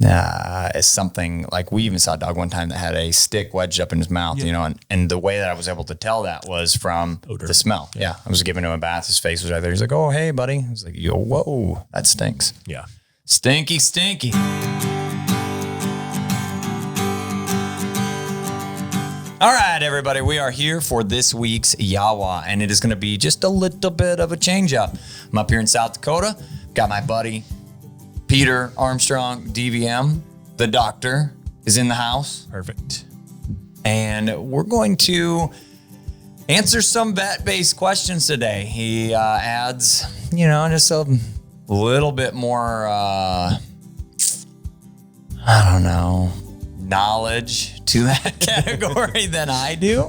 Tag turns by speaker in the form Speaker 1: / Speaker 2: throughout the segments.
Speaker 1: is something like we even saw a dog one time that had a stick wedged up in his mouth, you know, and the way that I was able to tell that was from odor. The smell. Yeah. I was giving him a bath. His face was right there. He's like, oh, hey, buddy. I was like, yo, whoa, that stinks.
Speaker 2: Yeah.
Speaker 1: Stinky, stinky. All right, everybody, we are here for this week's YAWA, and it is going to be just a little bit of a change up. I'm up here in South Dakota. Got my buddy Peter Armstrong DVM, the doctor, is in the house.
Speaker 2: Perfect.
Speaker 1: And we're going to answer some vet-based questions today. He adds, you know, just a little bit more, I don't know, knowledge to that category than I do.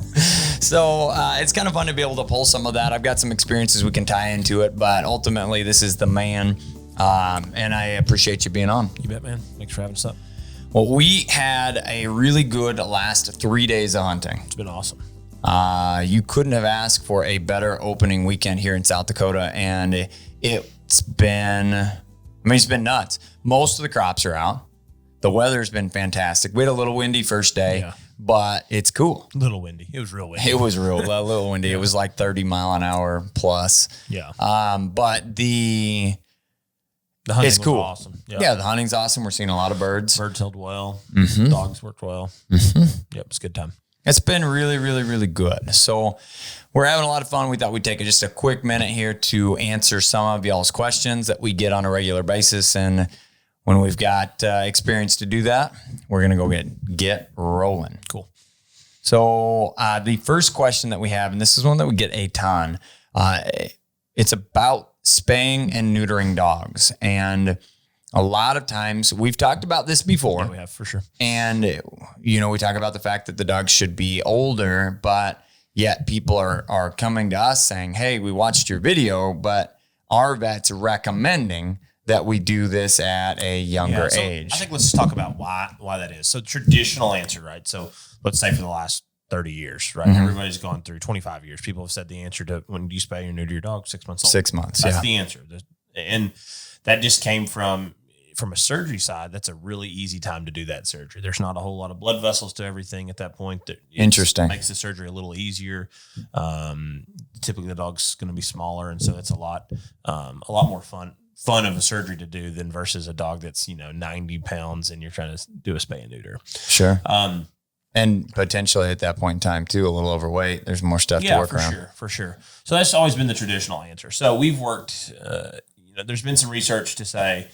Speaker 1: So it's kind of fun to be able to pull some of that. I've got some experiences we can tie into it, but ultimately this is the man. And I appreciate you being on.
Speaker 2: You bet, man. Thanks for having us up.
Speaker 1: Well, we had a really good last 3 days of hunting.
Speaker 2: It's been awesome.
Speaker 1: You couldn't have asked for a better opening weekend here in South Dakota. And it's been nuts. Most of the crops are out. The weather's been fantastic. We had a little windy first day, but it's cool.
Speaker 2: A little windy. It was real windy.
Speaker 1: It was a little windy. Yeah. It was like 30 mile an hour plus.
Speaker 2: Yeah.
Speaker 1: But the
Speaker 2: hunting
Speaker 1: it's cool.
Speaker 2: Was awesome.
Speaker 1: Yeah, the hunting's awesome. We're seeing a lot of birds.
Speaker 2: Birds held well.
Speaker 1: Mm-hmm.
Speaker 2: Dogs worked well.
Speaker 1: Mm-hmm.
Speaker 2: Yep, it's a good time.
Speaker 1: It's been really, really, really good. So we're having a lot of fun. We thought we'd take just a quick minute here to answer some of y'all's questions that we get on a regular basis. And when we've got experience to do that, we're going to go get rolling.
Speaker 2: Cool.
Speaker 1: So the first question that we have, and this is one that we get a ton, it's about spaying and neutering dogs. And a lot of times we've talked about this before.
Speaker 2: Yeah, we have for sure.
Speaker 1: And, you know, we talk about the fact that the dogs should be older, but yet people are coming to us saying, hey, we watched your video, but our vet's recommending that we do this at a younger age.
Speaker 2: I think let's talk about why that is. So traditional answer, right? So let's say for the last 30 years, right? Mm-hmm. Everybody's gone through 25 years. People have said the answer to when you spay or neuter your dog, 6 months old.
Speaker 1: 6 months,
Speaker 2: That's the answer. And that just came from a surgery side. That's a really easy time to do that surgery. There's not a whole lot of blood vessels to everything at that point.
Speaker 1: Interesting.
Speaker 2: Makes the surgery a little easier. Typically the dog's going to be smaller. And so it's a lot more fun of a surgery to do than versus a dog that's, 90 pounds and you're trying to do a spay and neuter.
Speaker 1: Sure. And potentially at that point in time too, a little overweight. There's more stuff to work around.
Speaker 2: For sure. So that's always been the traditional answer. So we've worked, there's been some research to say,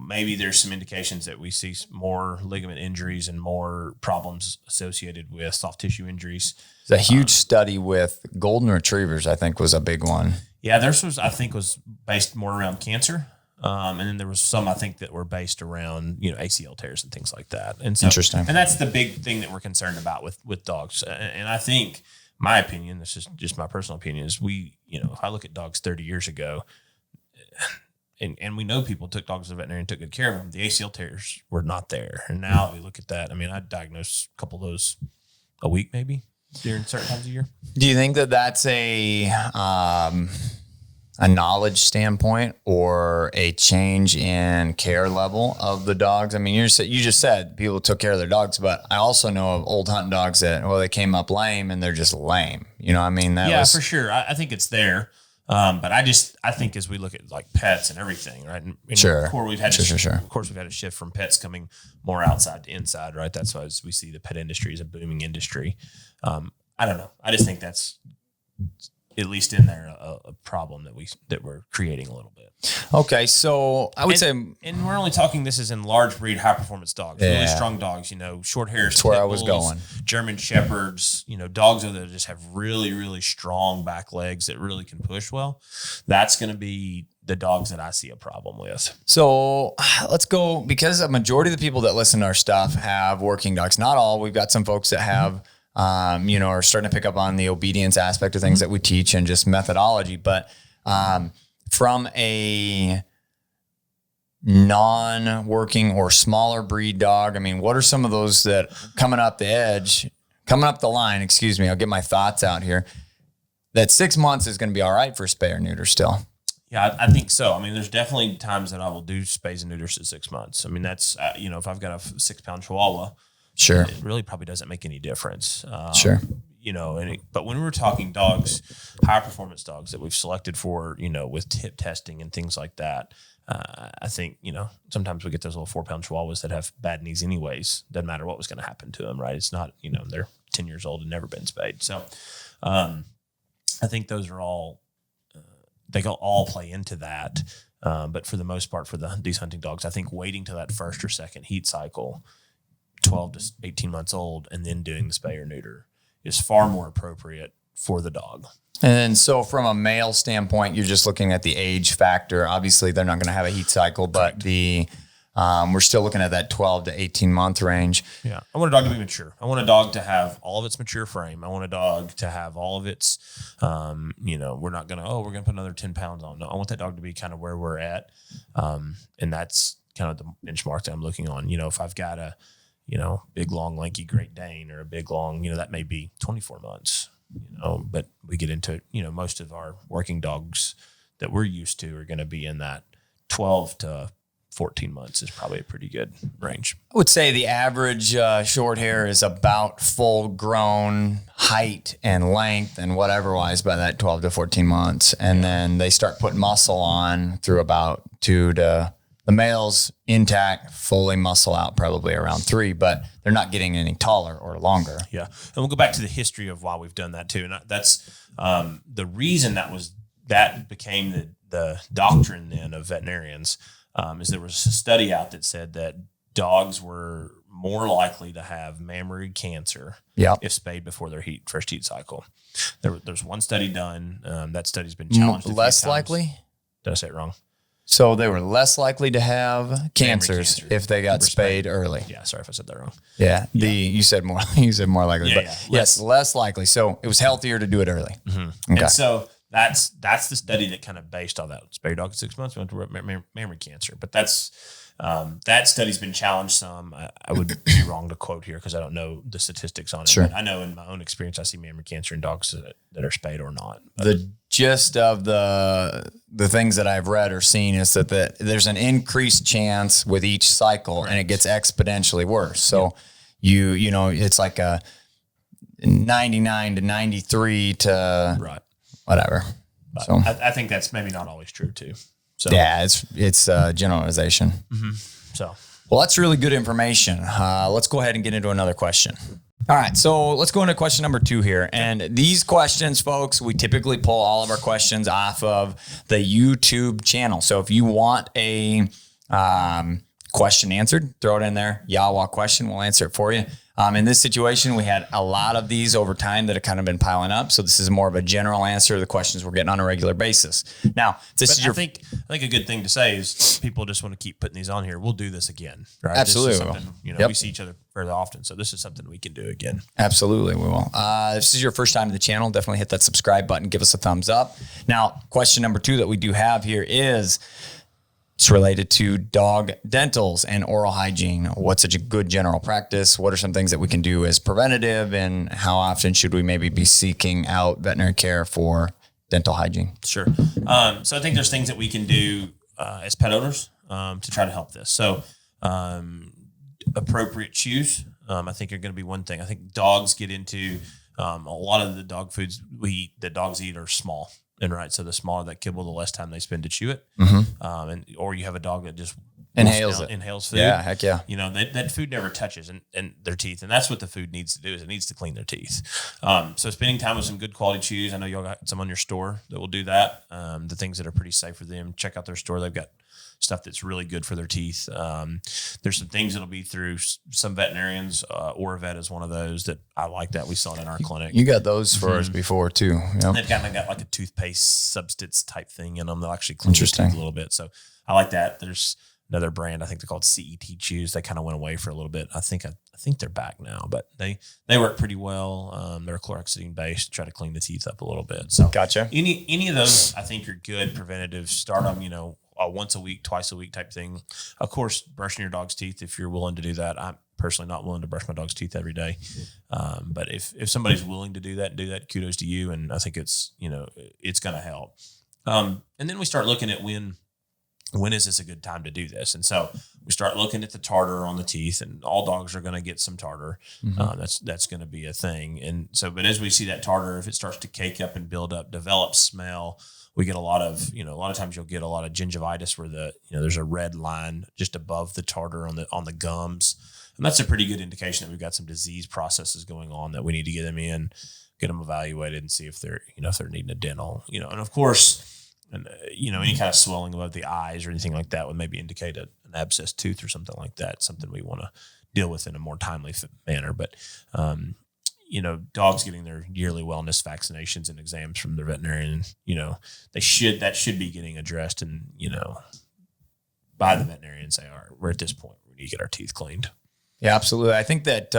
Speaker 2: maybe there's some indications that we see more ligament injuries and more problems associated with soft tissue injuries.
Speaker 1: There's a huge study with golden retrievers, I think, was a big one.
Speaker 2: Yeah, theirs was based more around cancer. And then there was some, I think, that were based around, ACL tears and things like that. And so,
Speaker 1: interesting.
Speaker 2: And that's the big thing that we're concerned about with dogs. And I think, my opinion, this is just my personal opinion, is if I look at dogs 30 years ago, and we know people took dogs to the veterinarian and took good care of them, the ACL tears were not there. And now we look at that. I mean, I diagnose a couple of those a week, maybe, during certain times of year.
Speaker 1: Do you think that that's a knowledge standpoint or a change in care level of the dogs? I mean, you just said people took care of their dogs, but I also know of old hunting dogs that, they came up lame and they're just lame. For sure. I think it's there. But I think as we look at like pets and everything, right? And sure.
Speaker 2: Of course, we've had a shift from pets coming more outside to inside, right? That's why we see the pet industry as a booming industry. I don't know. I just think that's at least in there a problem that we're creating a little bit.
Speaker 1: Okay, so I would say,
Speaker 2: and we're only talking, this is in large breed, high performance dogs, really strong dogs. Short hairs.
Speaker 1: That's where I was going.
Speaker 2: German Shepherds. Dogs that just have really, really strong back legs that really can push well. That's going to be the dogs that I see a problem with.
Speaker 1: So let's go, because a majority of the people that listen to our stuff have working dogs. Not all. We've got some folks that have. Are starting to pick up on the obedience aspect of things that we teach and just methodology. But from a non-working or smaller breed dog, I mean, what are some of those that coming up the line, excuse me, I'll get my thoughts out here, that 6 months is going to be all right for spay or neuter still?
Speaker 2: Yeah, I think so. I mean, there's definitely times that I will do spays and neuters at 6 months. I mean, that's, if I've got a 6-pound Chihuahua,
Speaker 1: Sure.
Speaker 2: it really probably doesn't make any difference.
Speaker 1: Sure.
Speaker 2: But when we're talking dogs, high performance dogs that we've selected for, with tip testing and things like that, I think, sometimes we get those little 4-pound Chihuahuas that have bad knees anyways. Doesn't matter what was going to happen to them, right? It's not, they're 10 years old and never been spayed. So I think those are all, they all play into that. But for the most part, for these hunting dogs, I think waiting till that first or second heat cycle, 12 to 18 months old, and then doing the spay or neuter is far more appropriate for the dog.
Speaker 1: And so from a male standpoint, you're just looking at the age factor. Obviously, they're not going to have a heat cycle, but we're still looking at that 12 to 18 month range.
Speaker 2: Yeah. I want a dog to be mature. I want a dog to have all of its mature frame. I want a dog to have all of its, we're not going to, we're going to put another 10 pounds on. No, I want that dog to be kind of where we're at. And that's kind of the benchmark that I'm looking on. If I've got a, big, long, lanky Great Dane or a big, long, that may be 24 months, but we get into, most of our working dogs that we're used to are going to be in that 12 to 14 months is probably a pretty good range.
Speaker 1: I would say the average short hair is about full grown height and length and whatever wise by that 12 to 14 months. And then they start putting muscle on through about 2 to the male's intact, fully muscle out probably around 3, but they're not getting any taller or longer.
Speaker 2: Yeah. And we'll go back to the history of why we've done that too. And that's the reason that became the doctrine then of veterinarians is there was a study out that said that dogs were more likely to have mammary cancer if spayed before their first heat cycle. There's one study done. That study's been challenged.
Speaker 1: Less likely?
Speaker 2: Did I say it wrong?
Speaker 1: So they were less likely to have cancers if they got spayed early.
Speaker 2: Yeah, sorry if I said that wrong.
Speaker 1: Yeah, you said more. You said more likely, yes, less likely. So it was healthier to do it early.
Speaker 2: Mm-hmm. Okay. And so that's the study that kind of based on that. Spay your dog at 6 months, went to mammary cancer. But that's that study's been challenged some. I would be wrong to quote here because I don't know the statistics on it.
Speaker 1: Sure.
Speaker 2: But I know in my own experience, I see mammary cancer in dogs that are spayed or not. But
Speaker 1: the gist of the things that I've read or seen is that there's an increased chance with each cycle, and it gets exponentially worse. So it's like a 99 to 93 to whatever.
Speaker 2: But
Speaker 1: so
Speaker 2: I think that's maybe not always true too. So
Speaker 1: yeah, it's generalization.
Speaker 2: Mm-hmm. So
Speaker 1: well, that's really good information. Let's go ahead and get into another question. All right, so let's go into question number 2 here. And these questions, folks, we typically pull all of our questions off of the YouTube channel. So if you want a question answered, throw it in there. YAWA question, we'll answer it for you. In this situation, we had a lot of these over time that have kind of been piling up. So this is more of a general answer to the questions we're getting on a regular basis. Now, I
Speaker 2: think a good thing to say is people just want to keep putting these on here. We'll do this again, right?
Speaker 1: Absolutely.
Speaker 2: We see each other fairly often. So this is something we can do again.
Speaker 1: Absolutely, we will. If this is your first time to the channel, definitely hit that subscribe button. Give us a thumbs up. Now, question number 2 that we do have here is, it's related to dog dentals and oral hygiene. What's a good general practice? What are some things that we can do as preventative, and how often should we maybe be seeking out veterinary care for dental hygiene?
Speaker 2: Sure. So I think there's things that we can do as pet owners to try to help this. So appropriate chews, I think are going to be one thing. I think dogs get into a lot of the dog foods that dogs eat are small. And so the smaller that kibble, the less time they spend to chew it. Mm-hmm. Or you have a dog that just inhales food.
Speaker 1: Yeah, heck yeah.
Speaker 2: That food never touches and their teeth. And that's what the food needs to do, is it needs to clean their teeth. So spending time with some good quality chews. I know y'all got some on your store that will do that. The things that are pretty safe for them, check out their store. They've got stuff that's really good for their teeth. There's some things that'll be through some veterinarians. Vet is one of those that I like that we saw it in our clinic.
Speaker 1: You got those for us before too. Yep.
Speaker 2: They've got like a toothpaste substance type thing in them. They'll actually clean your teeth a little bit. So I like that. There's another brand, I think they're called CET Chews. They kind of went away for a little bit. I think they're back now, but they work pretty well. They're chlorhexidine based, try to clean the teeth up a little bit. So
Speaker 1: gotcha.
Speaker 2: Any of those I think are good preventative. Start them, once a week, twice a week type thing. Of course, brushing your dog's teeth if you're willing to do that. I'm personally not willing to brush my dog's teeth every day. But if somebody's willing to do that, kudos to you. And I think it's going to help. And then we start looking at when is this a good time to do this? And so we start looking at the tartar on the teeth, and all dogs are going to get some tartar. That's going to be a thing. And so, but as we see that tartar, if it starts to cake up and build up, develop smell, we get a lot of times you'll get a lot of gingivitis where there's a red line just above the tartar on the gums. And that's a pretty good indication that we've got some disease processes going on that we need to get them in, get them evaluated, and see if they're needing a dental, and of course, any kind of swelling above the eyes or anything like that would maybe indicate an abscess tooth or something like that, something we want to deal with in a more timely manner. But, dogs getting their yearly wellness vaccinations and exams from their veterinarian, that should be getting addressed and, by the veterinarian and say, all right, we're at this point, we need to get our teeth cleaned.
Speaker 1: Yeah, absolutely. I think that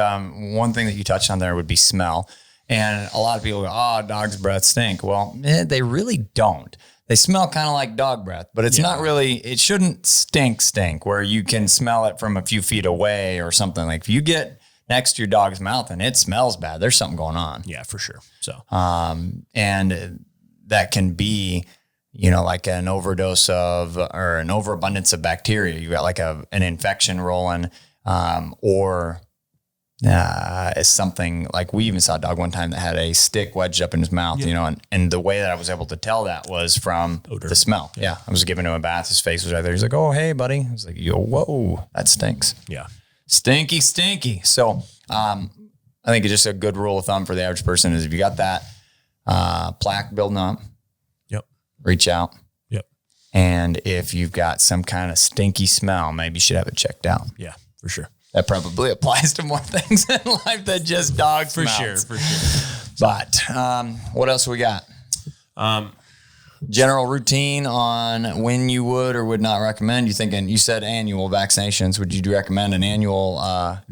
Speaker 1: one thing that you touched on there would be smell. And a lot of people go, oh, dog's breath stink. Well, they really don't. They smell kind of like dog breath, but it's not really, it shouldn't stink where you can smell it from a few feet away or something. Like if you get next to your dog's mouth and it smells bad, there's something going on.
Speaker 2: Yeah, for sure. So,
Speaker 1: and that can be, like an overdose or an overabundance of bacteria. You got like an infection rolling, or it's something like we even saw a dog one time that had a stick wedged up in his mouth, and the way that I was able to tell that was from odor. The smell. Yeah. I was giving him a bath. His face was right there. He's like, oh, hey, buddy. I was like, whoa, that stinks.
Speaker 2: Yeah.
Speaker 1: Stinky. So, I think it's just a good rule of thumb for the average person is if you got that, plaque building up, reach out. And if you've got some kind of stinky smell, maybe you should have it checked out.
Speaker 2: Yeah, for sure.
Speaker 1: That probably applies to more things in life than just dogs.
Speaker 2: For sure.
Speaker 1: But what else we got? General routine on when you would or would not recommend. You said annual vaccinations. Would you recommend an annual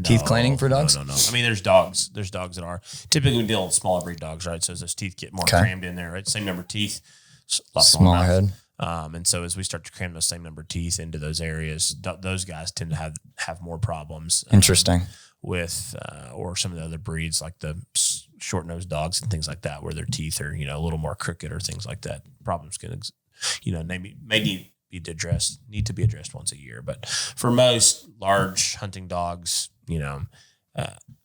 Speaker 1: teeth cleaning for dogs?
Speaker 2: No. I mean, there's dogs that are typically we deal with smaller breed dogs, right? So as those teeth get more crammed in there, right? Same number of teeth,
Speaker 1: smaller head.
Speaker 2: And so as we start to cram those same number of teeth into those areas, those guys tend to have more problems.
Speaker 1: Interesting.
Speaker 2: With or some of the other breeds like the short-nosed dogs and things like that, where their teeth are a little more crooked or things like that. Problems can may need to be addressed once a year. But for most large hunting dogs,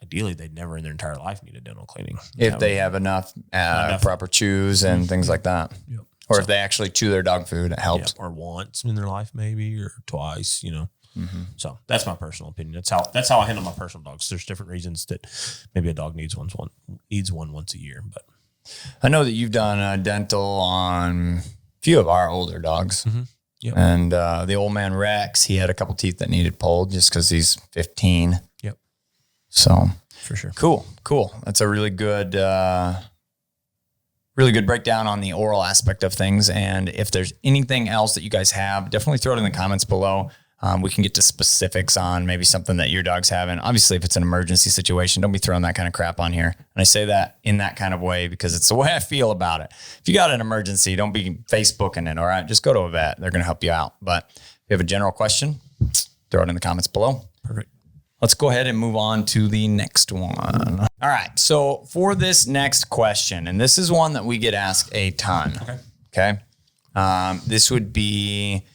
Speaker 2: ideally they'd never in their entire life need a dental cleaning
Speaker 1: if they have enough proper chews and things like that.
Speaker 2: Yep.
Speaker 1: Or if they actually chew their dog food, it helps.
Speaker 2: Or once in their life, maybe, or twice, So that's my personal opinion. That's how I handle my personal dogs. There's different reasons that maybe a dog needs one once a year. But
Speaker 1: I know that you've done dental on a few of our older dogs.
Speaker 2: Mm-hmm. Yep.
Speaker 1: And the old man Rex, he had a couple teeth that needed pulled just because he's 15.
Speaker 2: Yep.
Speaker 1: So
Speaker 2: for sure.
Speaker 1: Cool. That's a really good breakdown on the oral aspect of things. And if there's anything else that you guys have, definitely throw it in the comments below. We can get to specifics on maybe something that your dog's having. Obviously, if it's an emergency situation, don't be throwing that kind of crap on here. And I say that in that kind of way because it's the way I feel about it. If you got an emergency, don't be Facebooking it, all right? Just go to a vet. They're going to help you out. But if you have a general question, throw it in the comments below.
Speaker 2: Perfect.
Speaker 1: Let's go ahead and move on to the next one. All right. So for this next question, and this is one that we get asked a ton. Okay. This would be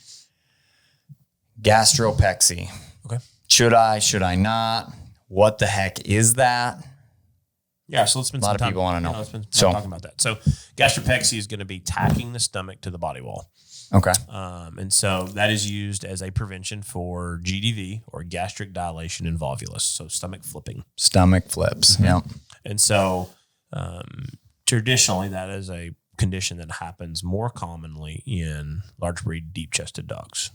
Speaker 1: Gastropexy.
Speaker 2: Okay.
Speaker 1: Should I not? What the heck is that?
Speaker 2: Yeah, so let's spend some time.
Speaker 1: A lot of people want to know.
Speaker 2: Let's spend some time talking about that. So Gastropexy is going to be tacking the stomach to the body wall.
Speaker 1: Okay.
Speaker 2: And so that is used as a prevention for GDV or gastric dilation and volvulus. So stomach flipping.
Speaker 1: Stomach flips. Mm-hmm. Yeah.
Speaker 2: And so traditionally that is a condition that happens more commonly in large breed deep chested dogs.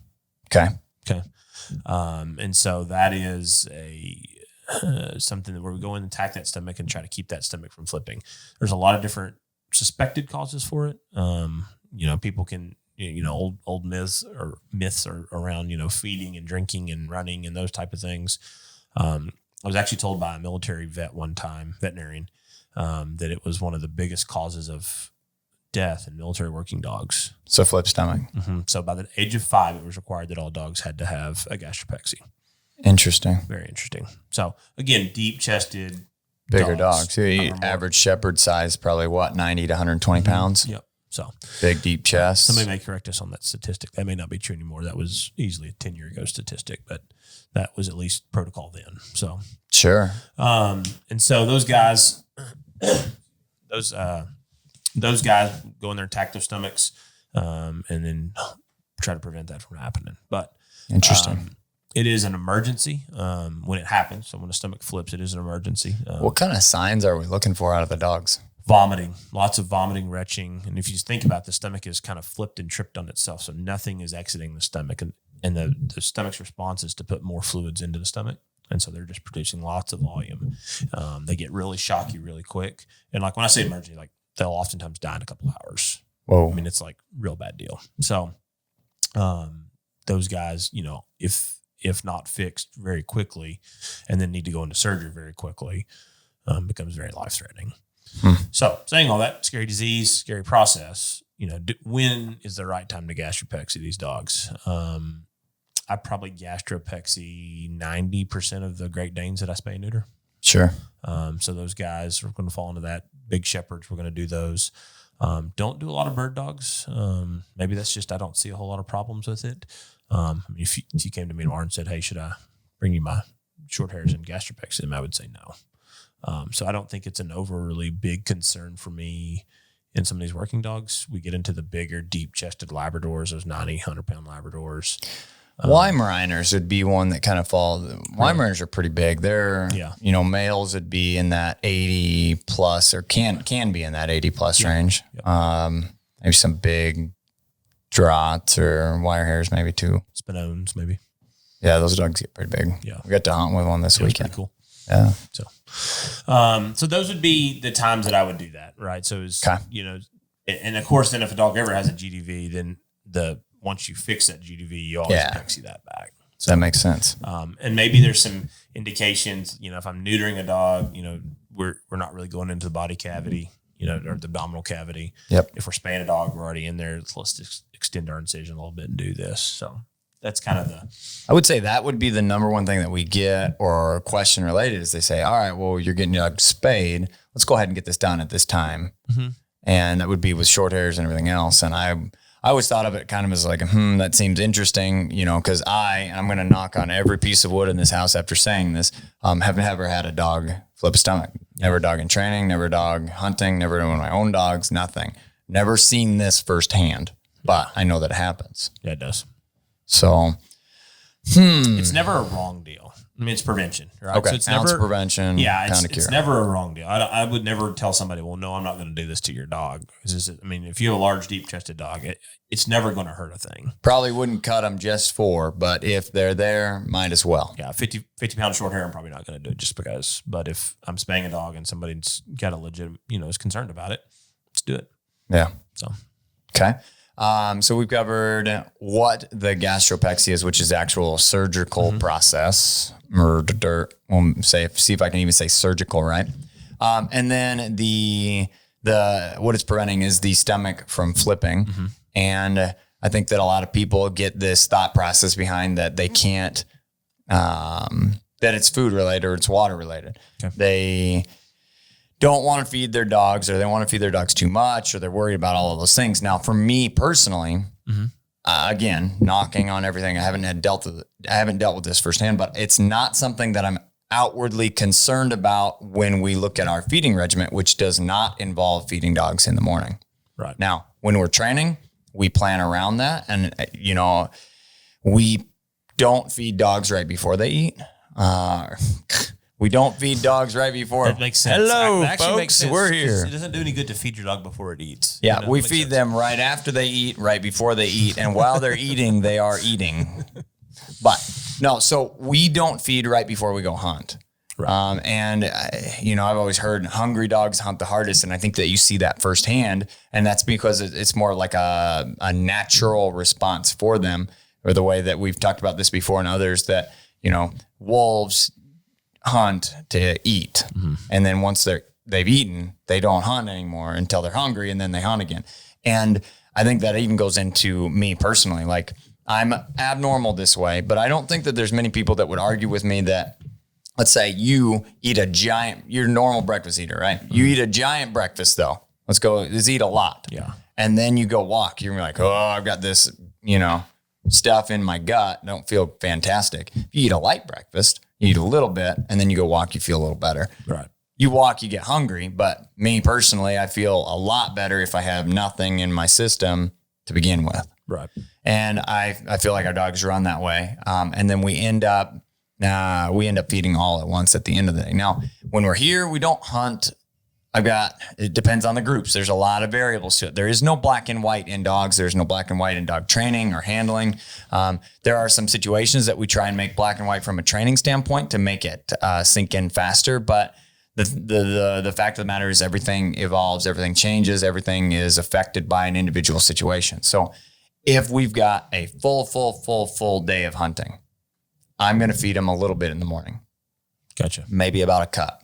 Speaker 1: Okay.
Speaker 2: And so that is something that where we go in and attack that stomach and try to keep that stomach from flipping. There's a lot of different suspected causes for it. People can, old myths are around, feeding and drinking and running and those type of things. I was actually told by a military vet one time, veterinarian, that it was one of the biggest causes of death in military working dogs.
Speaker 1: So flip stomach.
Speaker 2: Mm-hmm. So by the age of 5, it was required that all dogs had to have a gastropexy.
Speaker 1: Interesting.
Speaker 2: Very interesting. So again, deep chested,
Speaker 1: bigger dogs. Average shepherd size, probably 90 to 120 pounds.
Speaker 2: Yep. So
Speaker 1: big, deep chest.
Speaker 2: Somebody may correct us on that statistic. That may not be true anymore. That was easily a 10-year ago statistic, but that was at least protocol then. So
Speaker 1: sure.
Speaker 2: And so those guys, those guys go in there and attack their stomachs, and then try to prevent that from happening. But
Speaker 1: interesting.
Speaker 2: It is an emergency when it happens. So when the stomach flips, it is an emergency.
Speaker 1: What kind of signs are we looking for out of the dogs?
Speaker 2: Vomiting, lots of vomiting, retching. And if you think about it, the stomach is kind of flipped and tripped on itself. So nothing is exiting the stomach. And the stomach's response is to put more fluids into the stomach. And so they're just producing lots of volume. They get really shocky really quick. And like when I say emergency, like they'll oftentimes die in a couple of hours.
Speaker 1: Whoa.
Speaker 2: I mean, it's like real bad deal. So those guys, you know, if not fixed very quickly and then need to go into surgery very quickly, becomes very life-threatening. So saying all that, scary disease, scary process, you know, when is the right time to gastropexy these dogs? I probably gastropexy 90% of the Great Danes that I spay and neuter.
Speaker 1: Sure.
Speaker 2: So those guys are going to fall into that. Big shepherds, we're going to do those. Don't do a lot of bird dogs. Maybe that's just I don't see a whole lot of problems with it. I mean, if you came to me tomorrow and said, "Hey, should I bring you my short hairs and gastropexy them?" I would say no. So I don't think it's an overly big concern for me in some of these working dogs. We get into the bigger, deep-chested Labradors, those 90, 100-pound Labradors.
Speaker 1: Weimaraners would be one that kind of fall. Weimaraners are pretty big. They're, you know, males would be in that 80 plus or can be in that 80 plus range. Maybe some big draughts or wire hairs, maybe too.
Speaker 2: Spinones, maybe.
Speaker 1: Yeah, those dogs get pretty big.
Speaker 2: Yeah.
Speaker 1: We got to hunt with one this weekend.
Speaker 2: Pretty cool.
Speaker 1: Yeah.
Speaker 2: So those would be the times that I would do that, right? So it's, you know, and of course, then if a dog ever has a GDV, then once you fix that GDV, you always pexy that back.
Speaker 1: So that makes sense.
Speaker 2: And maybe there's some indications, you know, if I'm neutering a dog, you know, we're not really going into the body cavity, you know, or the abdominal cavity.
Speaker 1: Yep.
Speaker 2: If we're spaying a dog, we're already in there. Let's just extend our incision a little bit and do this. So that's kind of
Speaker 1: I would say that would be the number one thing that we get or a question related is they say, all right, well, you're getting your dog spayed. Let's go ahead and get this done at this time. Mm-hmm. And that would be with short hairs and everything else. And I always thought of it kind of as like, that seems interesting, you know, because I'm going to knock on every piece of wood in this house after saying this, haven't ever had a dog flip a stomach. Never a dog in training, never a dog hunting, never one of my own dogs, nothing. Never seen this firsthand, but I know that it happens.
Speaker 2: Yeah, it does.
Speaker 1: So,
Speaker 2: it's never a wrong deal. I mean, it's prevention, right?
Speaker 1: Okay,
Speaker 2: so it's
Speaker 1: ounce
Speaker 2: never
Speaker 1: prevention.
Speaker 2: Yeah, it's never a wrong deal. I would never tell somebody, well, no, I'm not going to do this to your dog. I mean, if you have a large, deep-chested dog, it's never going to hurt a thing.
Speaker 1: Probably wouldn't cut them just for, but if they're there, might as well.
Speaker 2: Yeah, 50-pound short hair, I'm probably not going to do it just because. But if I'm spaying a dog and somebody's got a legit, you know, is concerned about it, let's do it.
Speaker 1: Yeah.
Speaker 2: So,
Speaker 1: okay. So we've covered what the gastropexy is, which is the actual surgical process. We'll see if I can even say surgical, right? And then the what it's preventing is the stomach from flipping. Mm-hmm. And I think that a lot of people get this thought process behind that they can't, that it's food related or it's water related. Okay. They don't want to feed their dogs or they want to feed their dogs too much or they're worried about all of those things. Now, for me personally, again, knocking on everything, I haven't dealt with this firsthand, but it's not something that I'm outwardly concerned about when we look at our feeding regimen, which does not involve feeding dogs in the morning.
Speaker 2: Right.
Speaker 1: Now, when we're training, we plan around that. And, you know, we don't feed dogs right before they eat. We don't feed dogs right before.
Speaker 2: That makes sense.
Speaker 1: Hello,
Speaker 2: that
Speaker 1: folks.
Speaker 2: Makes sense.
Speaker 1: We're here.
Speaker 2: It doesn't do any good to feed your dog before it eats.
Speaker 1: Yeah,
Speaker 2: you know,
Speaker 1: we feed them right after they eat, right before they eat. And while they're eating, they are eating. But no, so we don't feed right before we go hunt. Right. You know, I've always heard hungry dogs hunt the hardest. And I think that you see that firsthand. And that's because it's more like a natural response for them, or the way that we've talked about this before and others that, you know, wolves hunt to eat. Mm-hmm. And then once they've eaten, they don't hunt anymore until they're hungry and then they hunt again. And I think that even goes into me personally. Like, I'm abnormal this way, but I don't think that there's many people that would argue with me that, let's say you eat you're a normal breakfast eater, right? Mm-hmm. You eat a giant breakfast though. Let's eat a lot.
Speaker 2: Yeah.
Speaker 1: and then you go walk. You're like, oh, I've got this, stuff in my gut. Don't feel fantastic. If you eat a light breakfast, you eat a little bit, and then you go walk, you feel a little better.
Speaker 2: Right.
Speaker 1: You walk, you get hungry. But me personally, I feel a lot better if I have nothing in my system to begin with.
Speaker 2: Right.
Speaker 1: And I feel like our dogs run that way. And then we end up feeding all at once at the end of the day. Now, when we're here, we don't hunt. It depends on the groups. There's a lot of variables to it. There is no black and white in dogs. There's no black and white in dog training or handling. There are some situations that we try and make black and white from a training standpoint to make it sink in faster. But the fact of the matter is everything evolves, everything changes, everything is affected by an individual situation. So if we've got a full day of hunting, I'm going to feed them a little bit in the morning.
Speaker 2: Gotcha.
Speaker 1: Maybe about a cup.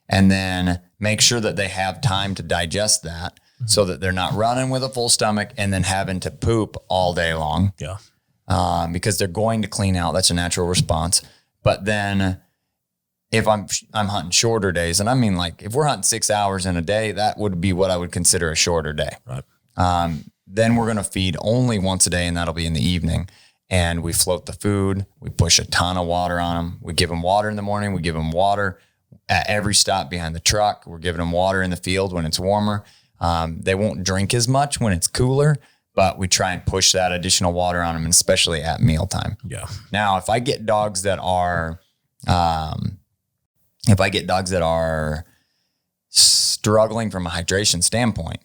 Speaker 1: And then make sure that they have time to digest that so that they're not running with a full stomach and then having to poop all day long.
Speaker 2: Yeah.
Speaker 1: Because they're going to clean out. That's a natural response. But then if I'm hunting shorter days, and I mean, like, if we're hunting 6 hours in a day, that would be what I would consider a shorter day.
Speaker 2: Right.
Speaker 1: Then we're going to feed only once a day, and that'll be in the evening. And we float the food. We push a ton of water on them. We give them water in the morning. We give them water at every stop behind the truck. We're giving them water in the field when it's warmer. They won't drink as much when it's cooler, but we try and push that additional water on them, especially at mealtime.
Speaker 2: Yeah.
Speaker 1: Now, if I get dogs that are, struggling from a hydration standpoint,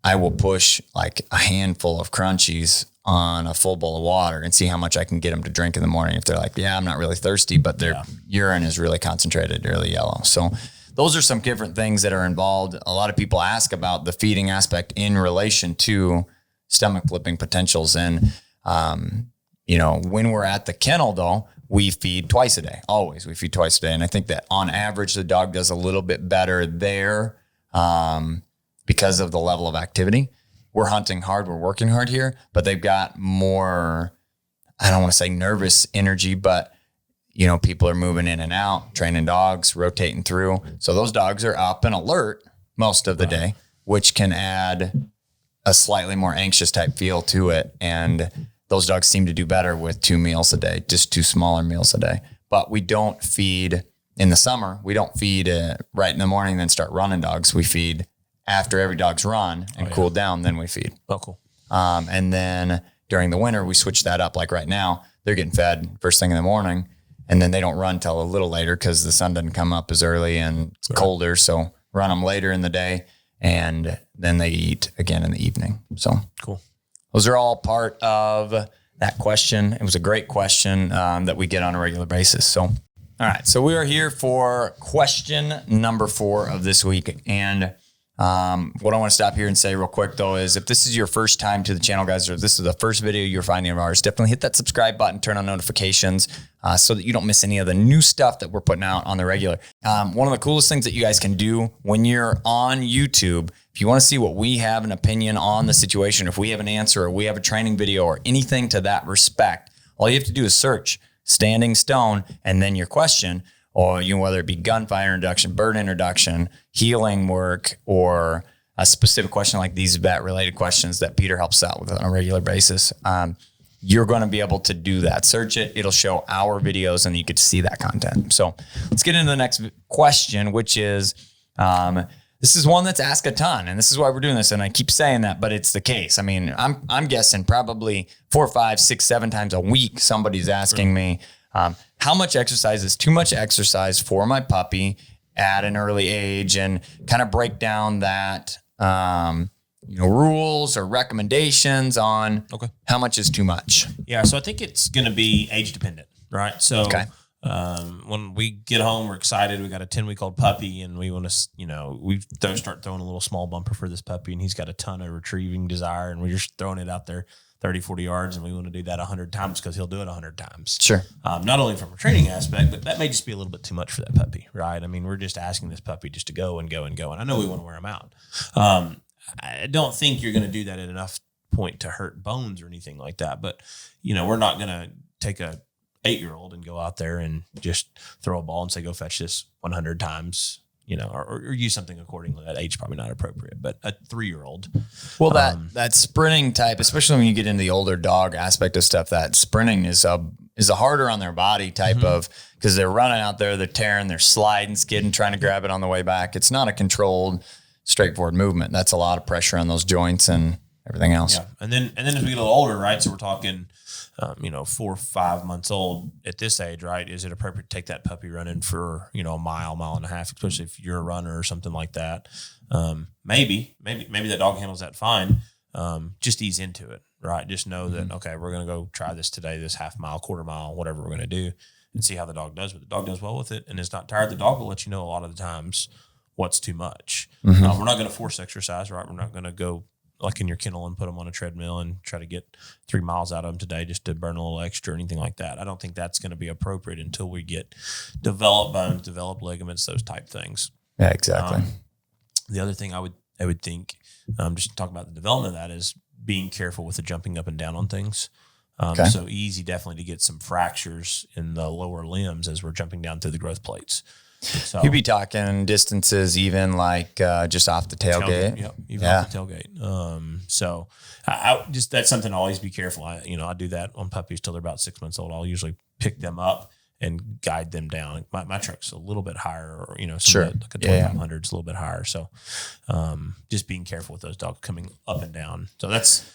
Speaker 1: I will push like a handful of crunchies on a full bowl of water and see how much I can get them to drink in the morning. If they're like, yeah, I'm not really thirsty, but their urine is really concentrated, really yellow. So those are some different things that are involved. A lot of people ask about the feeding aspect in relation to stomach flipping potentials. And, when we're at the kennel though, we feed twice a day. Always. We feed twice a day. And I think that on average, the dog does a little bit better there because of the level of activity. We're hunting hard. We're working hard here, but they've got more, I don't want to say nervous energy, but people are moving in and out, training dogs, rotating through. So those dogs are up and alert most of the day, which can add a slightly more anxious type feel to it. And those dogs seem to do better with 2 meals a day, just 2 smaller meals a day. But we don't feed in the summer. We don't feed right in the morning, then start running dogs. We feed after every dog's run and cool down, then we feed.
Speaker 2: Oh, cool.
Speaker 1: And then during the winter, we switch that up. Like right now, they're getting fed first thing in the morning, and then they don't run till a little later because the sun doesn't come up as early and it's colder. So run them later in the day, and then they eat again in the evening. So
Speaker 2: cool.
Speaker 1: Those are all part of that question. It was a great question that we get on a regular basis. So, all right. So we are here for question number 4 of this week. And what I want to stop here and say real quick though is if this is your first time to the channel, guys, or if this is the first video you're finding of ours, definitely hit that subscribe button, turn on notifications so that you don't miss any of the new stuff that we're putting out on the regular. One of the coolest things that you guys can do when you're on YouTube, if you want to see what we have an opinion on the situation, if we have an answer or we have a training video or anything to that respect, all you have to do is search Standing Stone and then your question, or whether it be gunfire introduction, bird introduction, healing work, or a specific question like these vet-related questions that Peter helps out with on a regular basis. You're going to be able to do that. Search it. It'll show our videos and you get to see that content. So let's get into the next question, which is, this is one that's asked a ton, and this is why we're doing this. And I keep saying that, but it's the case. I mean, I'm guessing probably 4, 5, 6, 7 times a week, somebody's asking me, how much exercise is too much exercise for my puppy at an early age, and kind of break down that, rules or recommendations on how much is too much.
Speaker 2: Yeah. So I think it's going to be age dependent, right? So, when we get home, we're excited. We got a 10-week-old puppy and we want to, we start throwing a little small bumper for this puppy, and he's got a ton of retrieving desire, and we're just throwing it out there 30, 40 yards, and we want to do that 100 times because he'll do it 100 times. Sure. Not only from a training aspect, but that may just be a little bit too much for that puppy, right? I mean, we're just asking this puppy just to go and go and go. And I know we want to wear him out. I don't think you're going to do that at enough point to hurt bones or anything like that. But, we're not going to take a 8-year-old and go out there and just throw a ball and say, go fetch this 100 times. or use something accordingly. That age probably not appropriate, but a 3-year-old.
Speaker 1: Well, that sprinting type, especially when you get into the older dog aspect of stuff, that sprinting is a harder on their body type of, because they're running out there, they're tearing, they're sliding, skidding, trying to grab it on the way back. It's not a controlled, straightforward movement. That's a lot of pressure on those joints and everything else.
Speaker 2: Yeah, and then as we get a little older, right? So we're talking, 4 or 5 months old at this age, right? Is it appropriate to take that puppy running for, a mile and a half, especially if you're a runner or something like that? Maybe that dog handles that fine. Just ease into it, right? Just know that, okay, we're going to go try this today, this half mile, quarter mile, whatever we're going to do, and see how the dog does. But the dog does well with it and is not tired. The dog will let you know a lot of the times what's too much. We're not going to force exercise, right? We're not going to go like in your kennel and put them on a treadmill and try to get 3 miles out of them today just to burn a little extra or anything like that. I don't think that's going to be appropriate until we get developed bones, developed ligaments, those type things.
Speaker 1: Yeah, exactly.
Speaker 2: The other thing I would think, just to talk about the development of that, is being careful with the jumping up and down on things. So easy definitely to get some fractures in the lower limbs as we're jumping down through the growth plates. So
Speaker 1: You'd be talking distances even like just off the tailgate.
Speaker 2: Yep, even off the tailgate. So I just, that's something to always be careful. I do that on puppies till they're about 6 months old. I'll usually pick them up and guide them down. My truck's a little bit higher, or like a 2500 is a little bit higher. So just being careful with those dogs coming up and down. So that's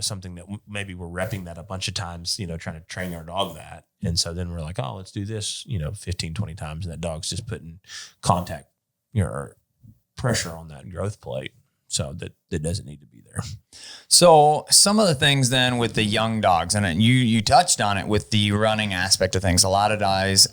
Speaker 2: something that maybe we're repping that a bunch of times, trying to train our dog that. And so then we're like, oh, let's do this, 15, 20 times. And that dog's just putting contact, or pressure on that growth plate. So that doesn't need to be there.
Speaker 1: So some of the things then with the young dogs, and you touched on it with the running aspect of things. A lot of guys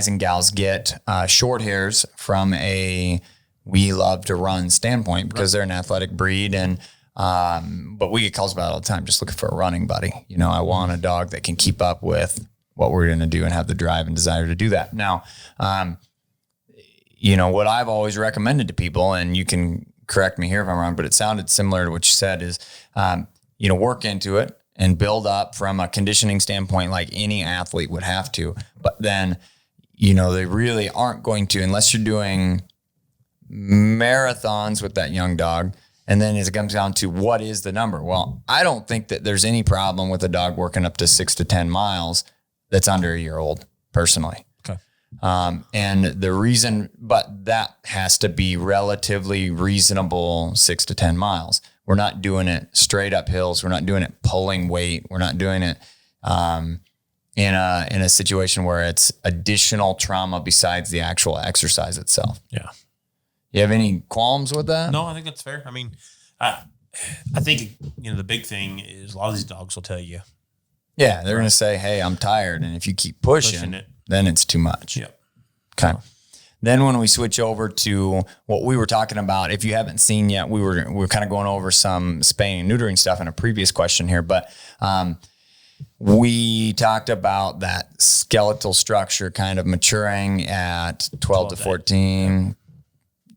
Speaker 1: and gals get short hairs from a we love to run standpoint because they're an athletic breed, and but we get calls about it all the time, just looking for a running buddy. I want a dog that can keep up with what we're going to do and have the drive and desire to do that. Now, what I've always recommended to people, and you can correct me here if I'm wrong, but it sounded similar to what you said, is, work into it and build up from a conditioning standpoint like any athlete would have to. But then, they really aren't going to, unless you're doing marathons with that young dog. And then as it comes down to what is the number? Well, I don't think that there's any problem with a dog working up to 6 to 10 miles that's under a year old, personally.
Speaker 2: Okay.
Speaker 1: And the reason, but that has to be relatively reasonable 6 to 10 miles. We're not doing it straight up hills. We're not doing it pulling weight. We're not doing it in a situation where it's additional trauma besides the actual exercise itself.
Speaker 2: Yeah.
Speaker 1: You have any qualms with that?
Speaker 2: No, I think that's fair. I mean, I think, the big thing is a lot of these dogs will tell you.
Speaker 1: Yeah, they're going to say, hey, I'm tired. And if you keep pushing it, then it's too much.
Speaker 2: Yep.
Speaker 1: Okay. Then when we switch over to what we were talking about, if you haven't seen yet, we were kind of going over some spaying and neutering stuff in a previous question here, but we talked about that skeletal structure kind of maturing at 12 to 14.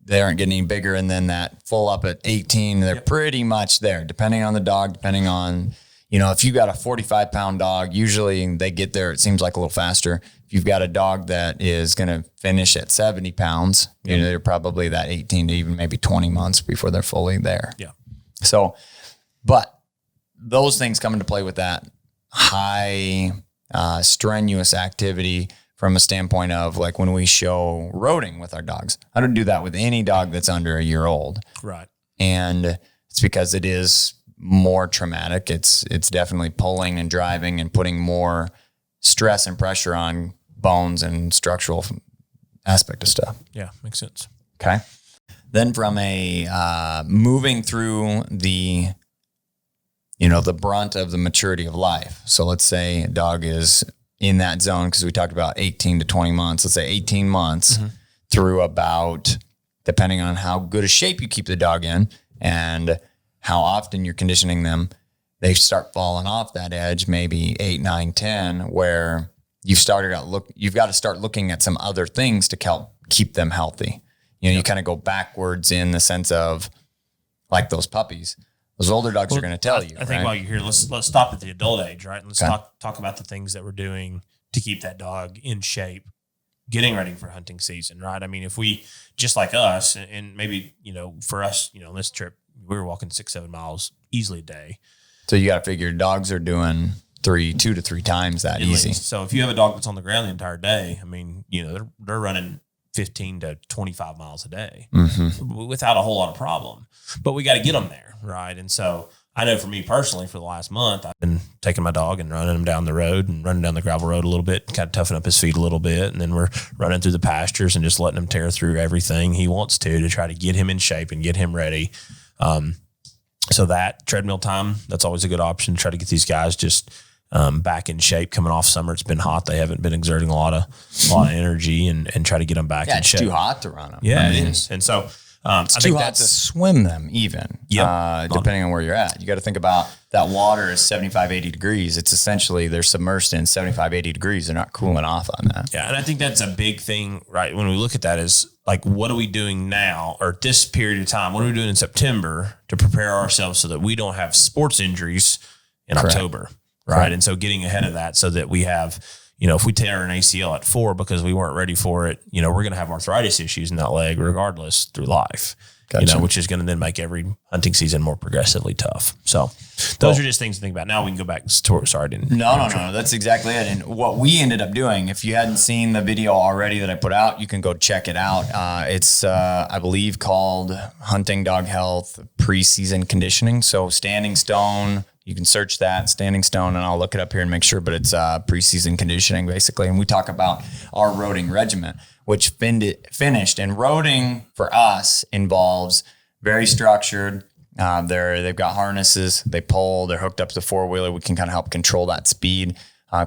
Speaker 1: They aren't getting any bigger. And then that full up at 18, they're pretty much there, depending on the dog, depending on, if you got a 45-pound dog, usually they get there, it seems like a little faster. If you've got a dog that is going to finish at 70 pounds, they're probably that 18 to even maybe 20 months before they're fully there.
Speaker 2: Yeah.
Speaker 1: So, but those things come into play with that high strenuous activity from a standpoint of like when we show roading with our dogs. I don't do that with any dog that's under a year old.
Speaker 2: Right.
Speaker 1: And it's because it is more traumatic. It's definitely pulling and driving and putting more stress and pressure on bones and structural aspect of stuff.
Speaker 2: Yeah, makes sense.
Speaker 1: Okay. Then from a moving through the brunt of the maturity of life. So let's say a dog is in that zone, because we talked about 18 to 20 months. Let's say 18 months through about, depending on how good a shape you keep the dog in and how often you're conditioning them, they start falling off that edge, maybe 8, 9, 10, where you've got to start looking at some other things to help keep them healthy. You kind of go backwards in the sense of like those puppies. Those older dogs are going to tell you.
Speaker 2: I think while you're here, let's stop at the adult age, right? And let's talk about the things that we're doing to keep that dog in shape, getting ready for hunting season, right? I mean, if we, just like us, and maybe, for us, on this trip, we were walking 6-7 miles easily a day.
Speaker 1: So you got to figure dogs are doing 2 to 3 times that easy.
Speaker 2: So if you have a dog that's on the ground the entire day, I mean, they're running 15 to 25 miles a day without a whole lot of problem, but we got to get them there. Right. And so I know for me personally, for the last month, I've been taking my dog and running him down the road and running down the gravel road a little bit, kind of toughen up his feet a little bit. And then we're running through the pastures and just letting him tear through everything he wants to try to get him in shape and get him ready. So that treadmill time, that's always a good option to try to get these guys just back in shape. Coming off summer, it's been hot. They haven't been exerting a lot of energy and try to get them back in shape.
Speaker 1: It's too hot to run them.
Speaker 2: Yeah, it is. And so
Speaker 1: it's too hot to swim them even, depending on where you're at. You got to think about that water is 75, 80 degrees. It's essentially they're submersed in 75, 80 degrees. They're not cooling off on that.
Speaker 2: Yeah, and I think that's a big thing, right? When we look at that is like, what are we doing now or this period of time? What are we doing in September to prepare ourselves so that we don't have sports injuries in October, right? Correct. And so getting ahead of that so that we have, if we tear an ACL at 4 because we weren't ready for it, we're going to have arthritis issues in that leg regardless through life, which is going to then make every hunting season more progressively tough. So those are just things to think about. Now we can go back to, sorry.
Speaker 1: No. That's exactly it. And what we ended up doing, if you hadn't seen the video already that I put out, you can go check it out. It's, I believe, called Hunting Dog Health Preseason Conditioning. So Standing Stone, you can search that, Standing Stone, and I'll look it up here and make sure, but it's preseason conditioning, basically. And we talk about our roading regimen, which finished. And roading for us involves very structured. They've got harnesses, they pull, they're hooked up to the 4-wheeler. We can kind of help control that speed,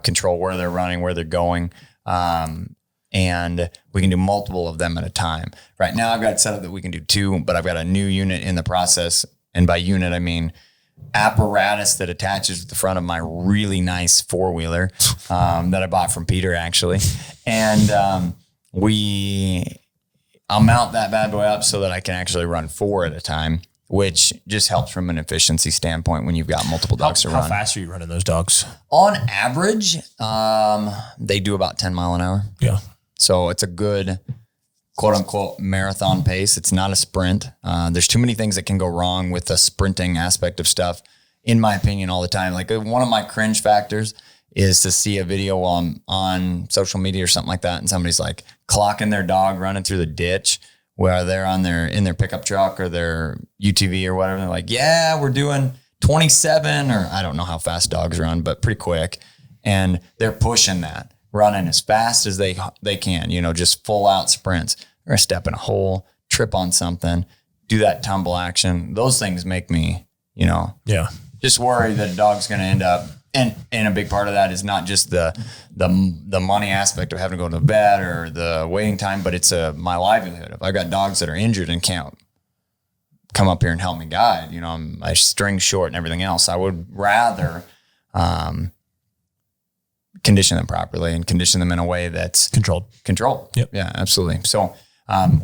Speaker 1: control where they're running, where they're going. And we can do multiple of them at a time. Right now I've got it set up that we can do 2, but I've got a new unit in the process. And by unit, I mean apparatus that attaches to the front of my really nice 4-wheeler that I bought from Peter, actually. And I'll mount that bad boy up so that I can actually run 4 at a time, which just helps from an efficiency standpoint when you've got multiple dogs to run.
Speaker 2: How fast are you running those dogs?
Speaker 1: On average, they do about 10 mile an hour.
Speaker 2: Yeah.
Speaker 1: So it's a good quote unquote marathon pace. It's not a sprint. There's too many things that can go wrong with the sprinting aspect of stuff, in my opinion, all the time. Like one of my cringe factors is to see a video on social media or something like that, and somebody's like clocking their dog running through the ditch where they're in their pickup truck or their UTV or whatever. They're like, yeah, we're doing 27, or I don't know how fast dogs run, but pretty quick. And they're pushing that, running as fast as they can, just full out sprints. They're going to step in a hole, trip on something, do that tumble action. Those things make me, just worry that a dog's going to end up. And a big part of that is not just the money aspect of having to go to the vet or the waiting time, but it's my livelihood. If I got dogs that are injured and can't come up here and help me guide, my string's short and everything else, I would rather condition them properly and condition them in a way that's controlled.
Speaker 2: Yep.
Speaker 1: Yeah, absolutely. So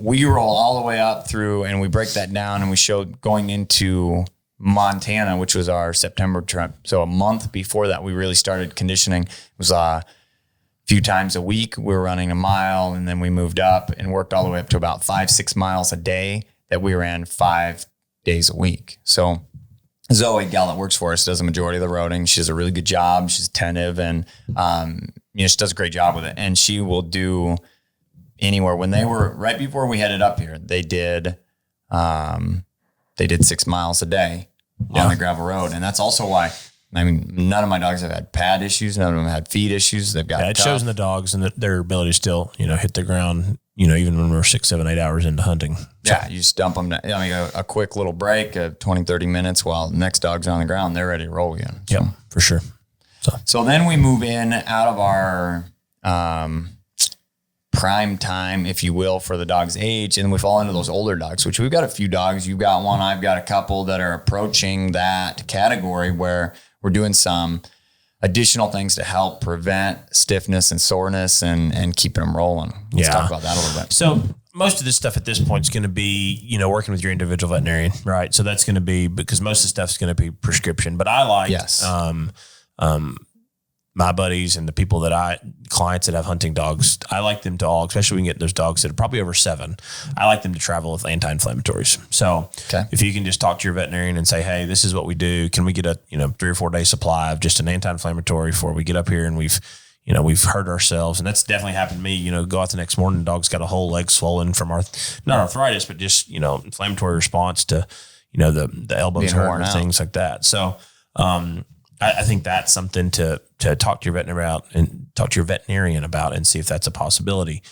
Speaker 1: we roll all the way up through, and we break that down, and we showed going into Montana, which was our September trip. So a month before that, we really started conditioning. It was a few times a week. We were running a mile, and then we moved up and worked all the way up to about 5-6 miles a day that we ran 5 days a week. So Zoe, gal that works for us, does a majority of the roading. She does a really good job. She's attentive, and she does a great job with it. And she will do anywhere. When they were right before we headed up here, they did 6 miles a day on the gravel road. And that's also why, none of my dogs have had pad issues. None of them had feed issues. They've got
Speaker 2: it shows in the dogs and their ability to still, hit the ground, even when we're 6, 7, 8 hours into hunting. So.
Speaker 1: Yeah. You just dump them down. A quick little break of 20, 30 minutes while the next dog's on the ground, they're ready to roll again.
Speaker 2: So. Yep, for sure.
Speaker 1: So then we move in out of our, prime time, if you will, for the dog's age. And we fall into those older dogs, which we've got a few dogs. You've got one, I've got a couple that are approaching that category where we're doing some additional things to help prevent stiffness and soreness and keeping them rolling. Let's talk about that a little bit.
Speaker 2: So most of this stuff at this point is going to be, working with your individual veterinarian, right? So that's going to be, because most of the stuff is going to be prescription, but I like, my buddies and the people clients that have hunting dogs, I like them to all, especially when we get those dogs that are probably over 7, I like them to travel with anti-inflammatories. So if you can just talk to your veterinarian and say, hey, this is what we do. Can we get a, 3 or 4 day supply of just an anti-inflammatory before we get up here and we've hurt ourselves? And that's definitely happened to me. Go out the next morning, the dog's got a whole leg swollen from not arthritis, but just, inflammatory response to, the elbows hurt and things like that. So, I think that's something to talk to your veterinarian about and see if that's a possibility.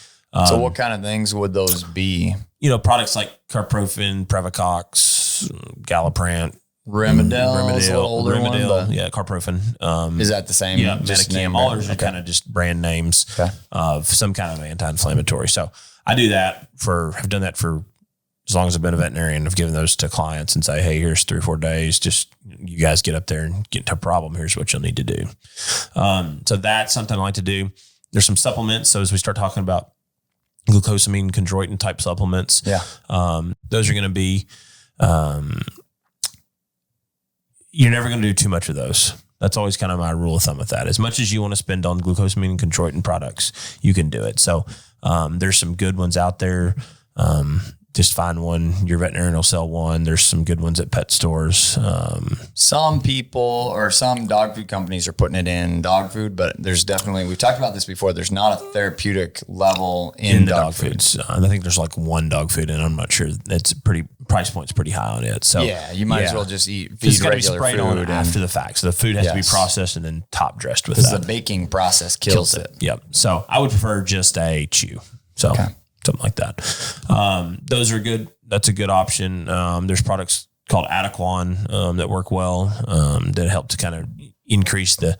Speaker 1: So what kind of things would those be?
Speaker 2: Products like carprofen, Previcox, Galliprant,
Speaker 1: Rimadyl is a little older one.
Speaker 2: Yeah, carprofen.
Speaker 1: Is that the same?
Speaker 2: Yeah, Metacam. All those are kind of just brand names of some kind of anti-inflammatory. So I do that have done that for as long as I've been a veterinarian. I've given those to clients and say, hey, here's 3 or 4 days. Just you guys get up there and get into a problem. Here's what you'll need to do. So that's something I like to do. There's some supplements. So as we start talking about glucosamine, chondroitin type supplements, those are going to be, you're never going to do too much of those. That's always kind of my rule of thumb with that. As much as you want to spend on glucosamine and chondroitin products, you can do it. So there's some good ones out there. Just find one. Your veterinarian will sell one. There's some good ones at pet stores.
Speaker 1: Some people or some dog food companies are putting it in dog food, but there's definitely, we've talked about this before, there's not a therapeutic level in
Speaker 2: the
Speaker 1: dog
Speaker 2: foods. I think there's like one dog food, and I'm not sure. It's price point's pretty high on it. So
Speaker 1: you might as well just feed regular food
Speaker 2: on after the fact. So the food has to be processed and then top dressed with that.
Speaker 1: Because the baking process kills it.
Speaker 2: Yep. So I would prefer just a chew. So something like that. Those are good. That's a good option. There's products called Adequan that work well, that help to kind of increase the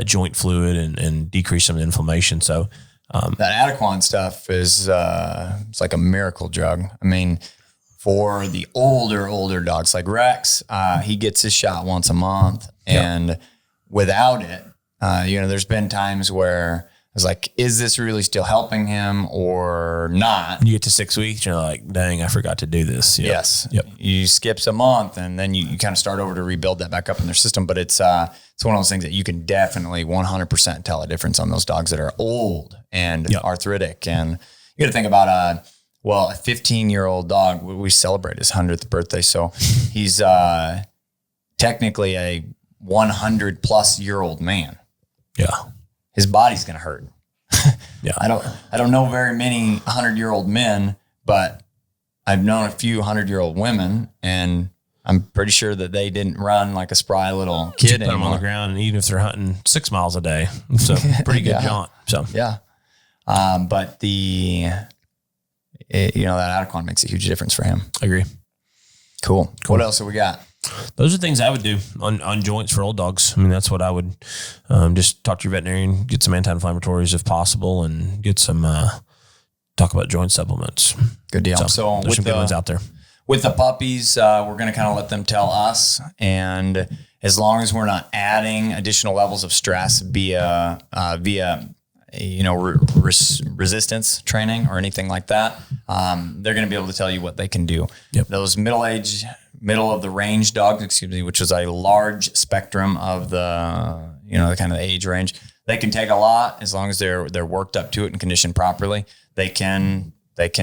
Speaker 2: joint fluid and decrease some inflammation. So
Speaker 1: that Adequan stuff is it's like a miracle drug. I mean, for the older dogs like Rex, he gets his shot once a month, and without it, there's been times where I was like, is this really still helping him or not?
Speaker 2: You get to 6 weeks, you're like, dang, I forgot to do this. Yep.
Speaker 1: Yes. Yep. You skips a month and then you kind of start over to rebuild that back up in their system. But it's one of those things that you can definitely 100% tell a difference on those dogs that are old and arthritic. And you got to think about a 15-year-old dog. We celebrate his 100th birthday. So he's technically a 100-plus-year-old man.
Speaker 2: Yeah.
Speaker 1: His body's going to hurt. I don't know very many 100-year-old men, but I've known a few 100-year-old women, and I'm pretty sure that they didn't run like a spry little kid
Speaker 2: anymore. Put them on the ground, and even if they're hunting 6 miles a day, it's a pretty good jaunt. So
Speaker 1: but that Adequan makes a huge difference for him.
Speaker 2: I agree.
Speaker 1: Cool. What else have we got?
Speaker 2: Those are things I would do on joints for old dogs. I mean, that's what I would just talk to your veterinarian, get some anti-inflammatories if possible, and get some talk about joint supplements.
Speaker 1: Good deal. So
Speaker 2: there's some good ones out there.
Speaker 1: With the puppies, we're going to kind of let them tell us, and as long as we're not adding additional levels of stress via resistance training or anything like that, they're going to be able to tell you what they can do.
Speaker 2: Yep.
Speaker 1: Those middle of the range dogs, which is a large spectrum of the kind of the age range, they can take a lot as long as they're worked up to it and conditioned properly. They can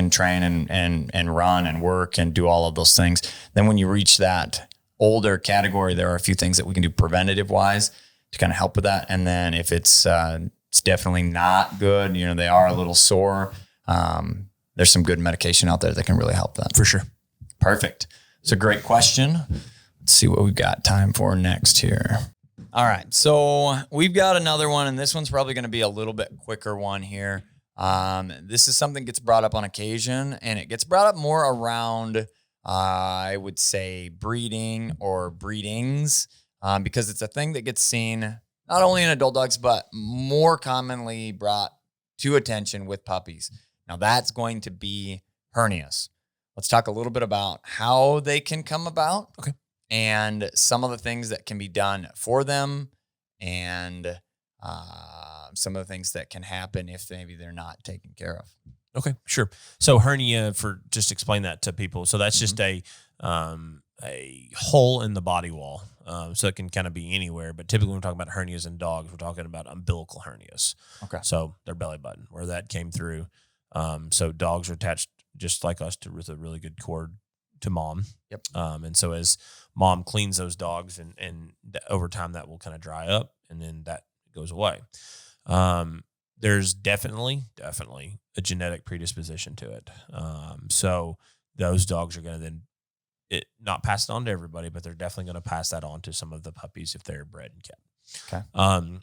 Speaker 1: train and run and work and do all of those things. Then when you reach that older category, there are a few things that we can do preventative wise to kind of help with that. And then if it's definitely not good, they are a little sore, there's some good medication out there that can really help that.
Speaker 2: For sure.
Speaker 1: Perfect. It's a great question. Let's see what we've got time for next here. All right. So we've got another one, and this one's probably going to be a little bit quicker one here. This is something that gets brought up on occasion, and it gets brought up more around, I would say, breeding or breedings, because it's a thing that gets seen not only in adult dogs, but more commonly brought to attention with puppies. Now that's going to be hernias. Let's talk a little bit about how they can come about, and some of the things that can be done for them, and some of the things that can happen if maybe they're not taken care of.
Speaker 2: Okay, sure. So hernia, just explain that to people. So that's just a hole in the body wall. So it can kind of be anywhere. But typically when we're talking about hernias in dogs, we're talking about umbilical hernias.
Speaker 1: Okay.
Speaker 2: So their belly button, where that came through. So dogs are attached just like us with a really good cord to mom.
Speaker 1: Yep.
Speaker 2: And so as mom cleans those dogs and over time that will kind of dry up and then that goes away. There's definitely a genetic predisposition to it. So those dogs are going to then not pass it on to everybody, but they're definitely going to pass that on to some of the puppies if they're bred and kept.
Speaker 1: Okay.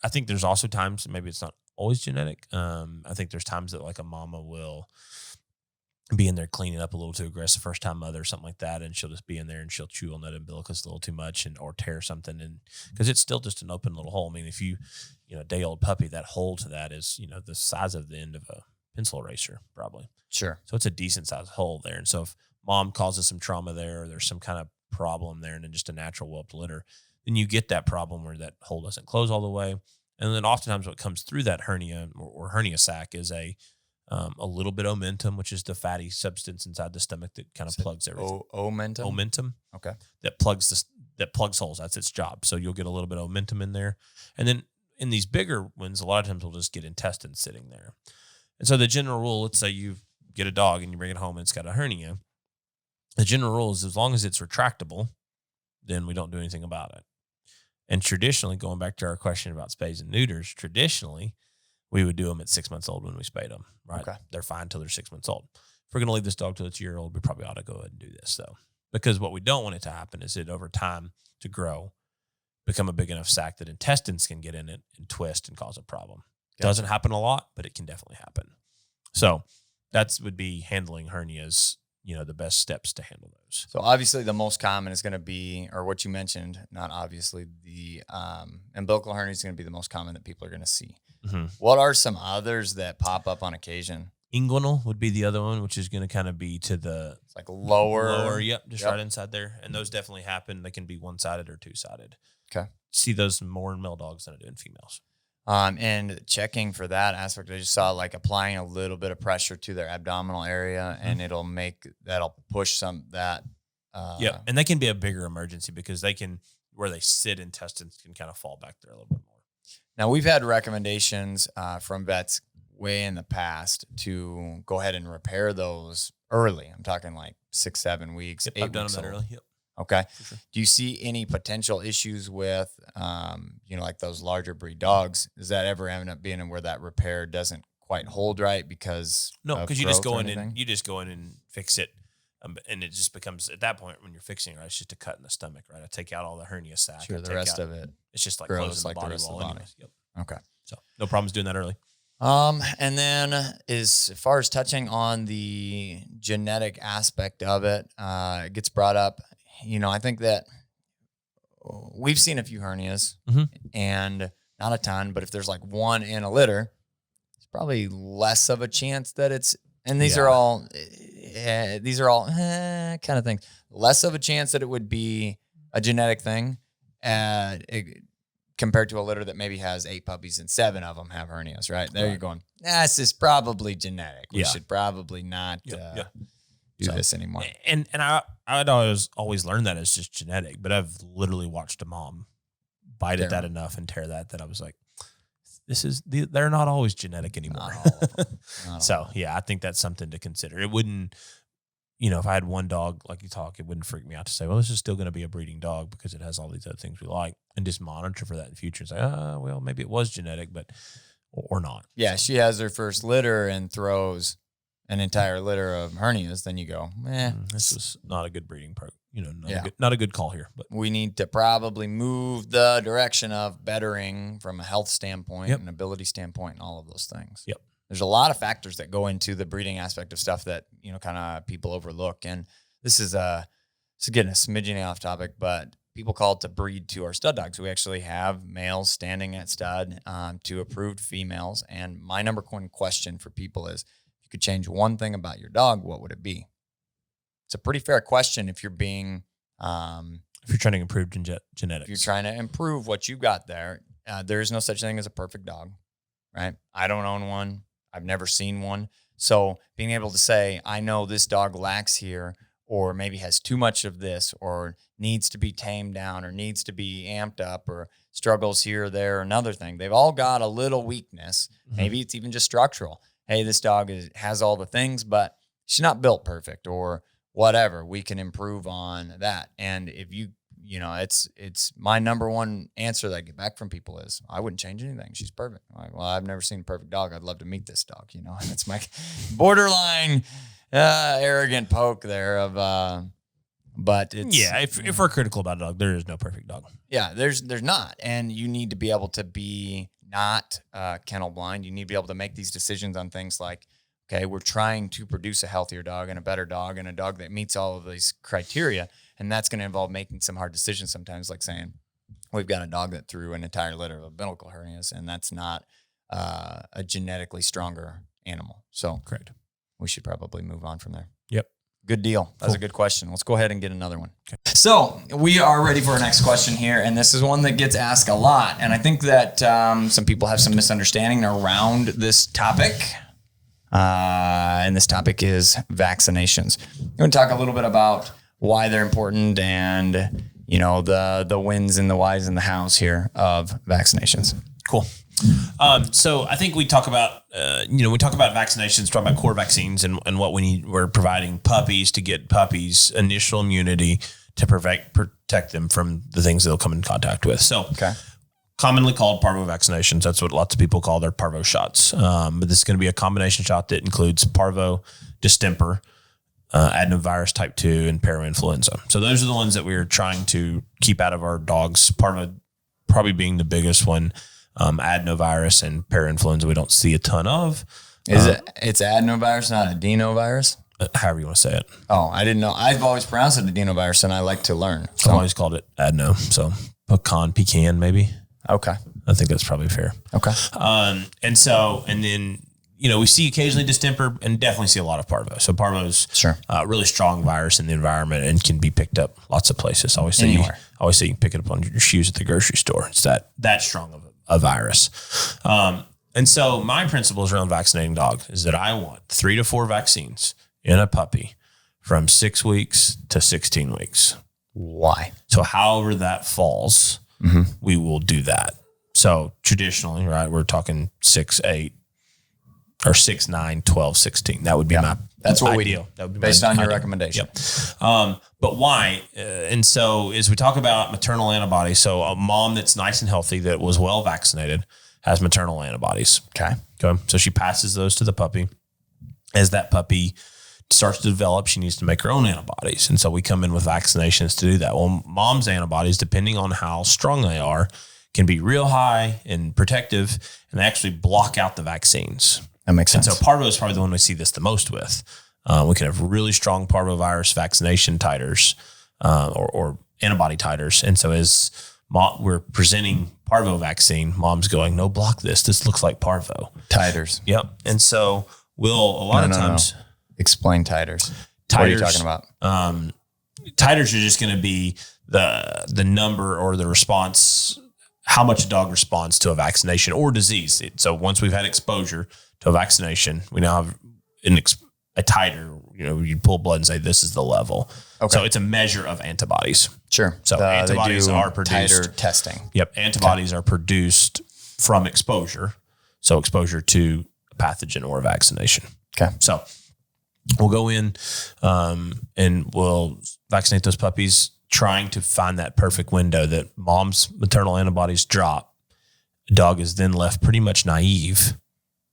Speaker 2: I think there's also times, maybe it's not always genetic. I think there's times that like a mama will be in there cleaning up a little too aggressive, first time mother or something like that, and she'll just be in there and she'll chew on that umbilicus a little too much or tear something, and because it's still just an open little hole. I mean, if you a day-old puppy, that hole to that is the size of the end of a pencil eraser probably.
Speaker 1: Sure.
Speaker 2: So it's a decent sized hole there, and so if mom causes some trauma there or there's some kind of problem there and then just a natural whelped litter, then you get that problem where that hole doesn't close all the way, and then oftentimes what comes through that hernia or hernia sac is a little bit of omentum, which is the fatty substance inside the stomach that kind of plugs everything.
Speaker 1: Omentum?
Speaker 2: Omentum.
Speaker 1: Okay.
Speaker 2: That plugs holes. That's its job. So you'll get a little bit of omentum in there. And then in these bigger ones, a lot of times we'll just get intestines sitting there. And so the general rule, let's say you get a dog and you bring it home and it's got a hernia. The general rule is as long as it's retractable, then we don't do anything about it. And traditionally, going back to our question about spays and neuters, traditionally, we would do them at 6 months old when we spayed them, right?
Speaker 1: Okay.
Speaker 2: They're fine until they're 6 months old. If we're going to leave this dog till it's a year old, we probably ought to go ahead and do this, though. Because what we don't want it to happen is it over time to grow, become a big enough sac that intestines can get in it and twist and cause a problem.
Speaker 1: Gotcha.
Speaker 2: Doesn't happen a lot, but it can definitely happen. So that would be handling hernias, the best steps to handle those.
Speaker 1: So obviously the most common is going to be, or what you mentioned, not obviously, the umbilical hernia is going to be the most common that people are going to see.
Speaker 2: Mm-hmm.
Speaker 1: What are some others that pop up on occasion?
Speaker 2: Inguinal would be the other one, which is going to kind of be to the
Speaker 1: it's like lower.
Speaker 2: Yep, just right inside there. And those definitely happen. They can be one-sided or two-sided.
Speaker 1: Okay.
Speaker 2: See those more in male dogs than I do in females.
Speaker 1: And checking for that aspect, I just saw like applying a little bit of pressure to their abdominal area, and that'll push some that.
Speaker 2: Yeah, and they can be a bigger emergency because where they sit, intestines can kind of fall back there a little bit more.
Speaker 1: Now we've had recommendations from vets way in the past to go ahead and repair those early. I'm talking like 6-7 weeks.
Speaker 2: Yep,
Speaker 1: 8
Speaker 2: I've done
Speaker 1: weeks
Speaker 2: them that
Speaker 1: old.
Speaker 2: early. Yep.
Speaker 1: Okay.
Speaker 2: Sure.
Speaker 1: Do you see any potential issues with, like those larger breed dogs? Does that ever end up being where that repair doesn't quite hold right because
Speaker 2: you just go in and fix it, and it just becomes at that point when you're fixing it, right, it's just a cut in the stomach, right? I take out all the hernia sac.
Speaker 1: Sure, the rest of it.
Speaker 2: It's just like
Speaker 1: grows
Speaker 2: closing
Speaker 1: like
Speaker 2: the body
Speaker 1: the rest
Speaker 2: wall.
Speaker 1: of the body.
Speaker 2: Anyways. Yep.
Speaker 1: Okay.
Speaker 2: So no problems doing that early.
Speaker 1: And then as far as touching on the genetic aspect of it, it gets brought up. I think that we've seen a few hernias and not a ton, but if there's like one in a litter, it's probably less of a chance that these are all kind of things, less of a chance that it would be a genetic thing compared to a litter that maybe has 8 puppies and 7 of them have hernias, right? There you're going, this is probably genetic. We should probably not do this anymore.
Speaker 2: And I'd always learned that it's just genetic, but I've literally watched a mom bite at that enough and tear that I was like, they're not always genetic anymore. So yeah, I think that's something to consider. It wouldn't, if I had one dog like you talk, it wouldn't freak me out to say, well, this is still going to be a breeding dog because it has all these other things we like, and just monitor for that in the future and say, well, maybe it was genetic, but or not.
Speaker 1: Yeah, she has her first litter and throws an entire litter of hernias, then you go,
Speaker 2: this was not a good breeding not a good call here. But
Speaker 1: we need to probably move the direction of bettering from a health standpoint and ability standpoint and all of those things.
Speaker 2: Yep.
Speaker 1: There's a lot of factors that go into the breeding aspect of stuff that, kind of people overlook. And this is getting a smidgen off topic, but people call it to breed to our stud dogs. We actually have males standing at stud to approved females. And my number one question for people is, you could change one thing about your dog, what would it be? It's a pretty fair question if you're being...
Speaker 2: if you're trying to improve genetics.
Speaker 1: If you're trying to improve what you got there, there is no such thing as a perfect dog, right? I don't own one. I've never seen one. So being able to say, I know this dog lacks here, or maybe has too much of this, or needs to be tamed down, or needs to be amped up, or struggles here or there, another thing. They've all got a little weakness. Maybe it's even just structural. Hey, this dog has all the things, but she's not built perfect, or whatever. We can improve on that. And if it's my number one answer that I get back from people is, I wouldn't change anything. She's perfect. I'm like, well, I've never seen a perfect dog. I'd love to meet this dog, and it's my borderline arrogant poke there but it's,
Speaker 2: if we're critical about a dog, there is no perfect dog.
Speaker 1: Yeah, there's not. And you need to be able to be not kennel blind. You need to be able to make these decisions on things like, okay, we're trying to produce a healthier dog and a better dog and a dog that meets all of these criteria. And that's going to involve making some hard decisions sometimes, like saying, we've got a dog that threw an entire litter of umbilical hernias, and that's not a genetically stronger animal. So
Speaker 2: correct.
Speaker 1: We should probably move on from there.
Speaker 2: Yep.
Speaker 1: Good deal. That's a good question. Let's go ahead and get another one. Okay. So we are ready for our next question here. And this is one that gets asked a lot. And I think that some people have some misunderstanding around this topic. And this topic is vaccinations. I'm going to talk a little bit about why they're important and, the wins and the whys and the hows here of vaccinations.
Speaker 2: Cool. So I think we talk about, vaccinations, talk about core vaccines and what we need. We're providing puppies to get puppies initial immunity to protect them from the things they'll come in contact with. So commonly called parvo vaccinations. That's what lots of people call their parvo shots. But this is going to be a combination shot that includes parvo, distemper, adenovirus type 2, and parainfluenza. So those are the ones that we're trying to keep out of our dogs. Parvo probably being the biggest one. Adenovirus and parainfluenza we don't see a ton of.
Speaker 1: It's adenovirus, not adenovirus?
Speaker 2: However you want to say it.
Speaker 1: Oh, I didn't know. I've always pronounced it adenovirus, and I like to learn.
Speaker 2: So. I've always called it adeno. So pecan maybe.
Speaker 1: Okay.
Speaker 2: I think that's probably fair.
Speaker 1: Okay.
Speaker 2: And then we see occasionally distemper and definitely see a lot of parvo. So parvo is a really strong virus in the environment and can be picked up lots of places. I always say you can pick it up on your shoes at the grocery store. It's that strong of a virus. And so my principles around vaccinating dogs is that I want 3 to 4 vaccines in a puppy from 6 weeks to 16 weeks.
Speaker 1: Why?
Speaker 2: So however that falls, we will do that. So traditionally, right, we're talking 6, 8, or 6, 9, 12, 16. That would be
Speaker 1: that's what
Speaker 2: ideal.
Speaker 1: We do.
Speaker 2: That would be
Speaker 1: based on your
Speaker 2: ideal.
Speaker 1: recommendation.
Speaker 2: Yep. But why? And so as we talk about maternal antibodies, so a mom that's nice and healthy that was well vaccinated has maternal antibodies.
Speaker 1: Okay.
Speaker 2: So she passes those to the puppy. As that puppy starts to develop, she needs to make her own antibodies. And so we come in with vaccinations to do that. Well, mom's antibodies, depending on how strong they are, can be real high and protective, and they actually block out the vaccines.
Speaker 1: That makes sense.
Speaker 2: And so parvo is probably the one we see this the most with. We can have really strong parvovirus vaccination titers or antibody titers. And so as we're presenting parvo vaccine, mom's going, no, block this. This looks like parvo.
Speaker 1: Titers.
Speaker 2: Yep. And so a lot of times.
Speaker 1: No. Explain titers. What are you talking about?
Speaker 2: Titers are just going to be the number or the response, how much a dog responds to a vaccination or disease. So once we've had exposure to a vaccination, we now have a titer. You pull blood and say this is the level. Okay. So it's a measure of antibodies.
Speaker 1: Sure.
Speaker 2: So antibodies are produced.
Speaker 1: Titer testing.
Speaker 2: Yep. Antibodies are produced from exposure. So exposure to a pathogen or a vaccination.
Speaker 1: Okay.
Speaker 2: So we'll go in and we'll vaccinate those puppies, trying to find that perfect window that mom's maternal antibodies drop. The dog is then left pretty much naive.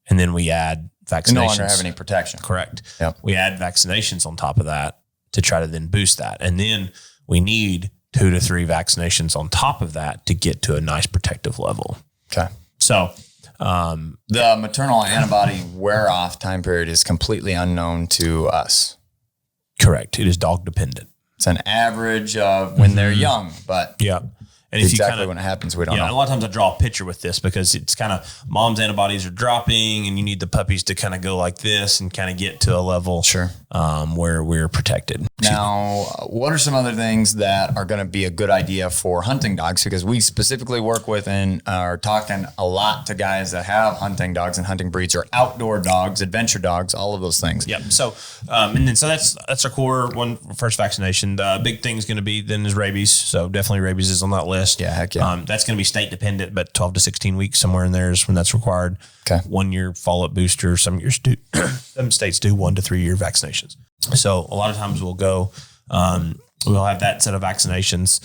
Speaker 2: And then we add vaccinations.
Speaker 1: No longer have any protection.
Speaker 2: Correct.
Speaker 1: Yep.
Speaker 2: We add vaccinations on top of that to try to then boost that. And then we need 2 to 3 vaccinations on top of that to get to a nice protective level.
Speaker 1: Okay.
Speaker 2: So
Speaker 1: the maternal antibody wear-off time period is completely unknown to us.
Speaker 2: Correct. It is dog dependent.
Speaker 1: It's an average of when they're young, but
Speaker 2: yeah. And if
Speaker 1: exactly
Speaker 2: you
Speaker 1: when it happens, we don't know.
Speaker 2: A lot of times I draw a picture with this because it's kind of mom's antibodies are dropping and you need the puppies to kind of go like this and kind of get to a level where we're protected.
Speaker 1: Now, what are some other things that are going to be a good idea for hunting dogs? Because we specifically work with and are talking a lot to guys that have hunting dogs and hunting breeds or outdoor dogs, adventure dogs, all of those things.
Speaker 2: Yep. So, and then that's our core one first vaccination. The big thing is going to be then is rabies. So definitely rabies is on that list.
Speaker 1: Yeah, heck yeah.
Speaker 2: That's going to be state dependent, but 12 to 16 weeks somewhere in there is when that's required.
Speaker 1: Okay.
Speaker 2: 1 year follow up booster. Some years do, some states do 1 to 3 year vaccinations. So a lot of times we'll go, we'll have that set of vaccinations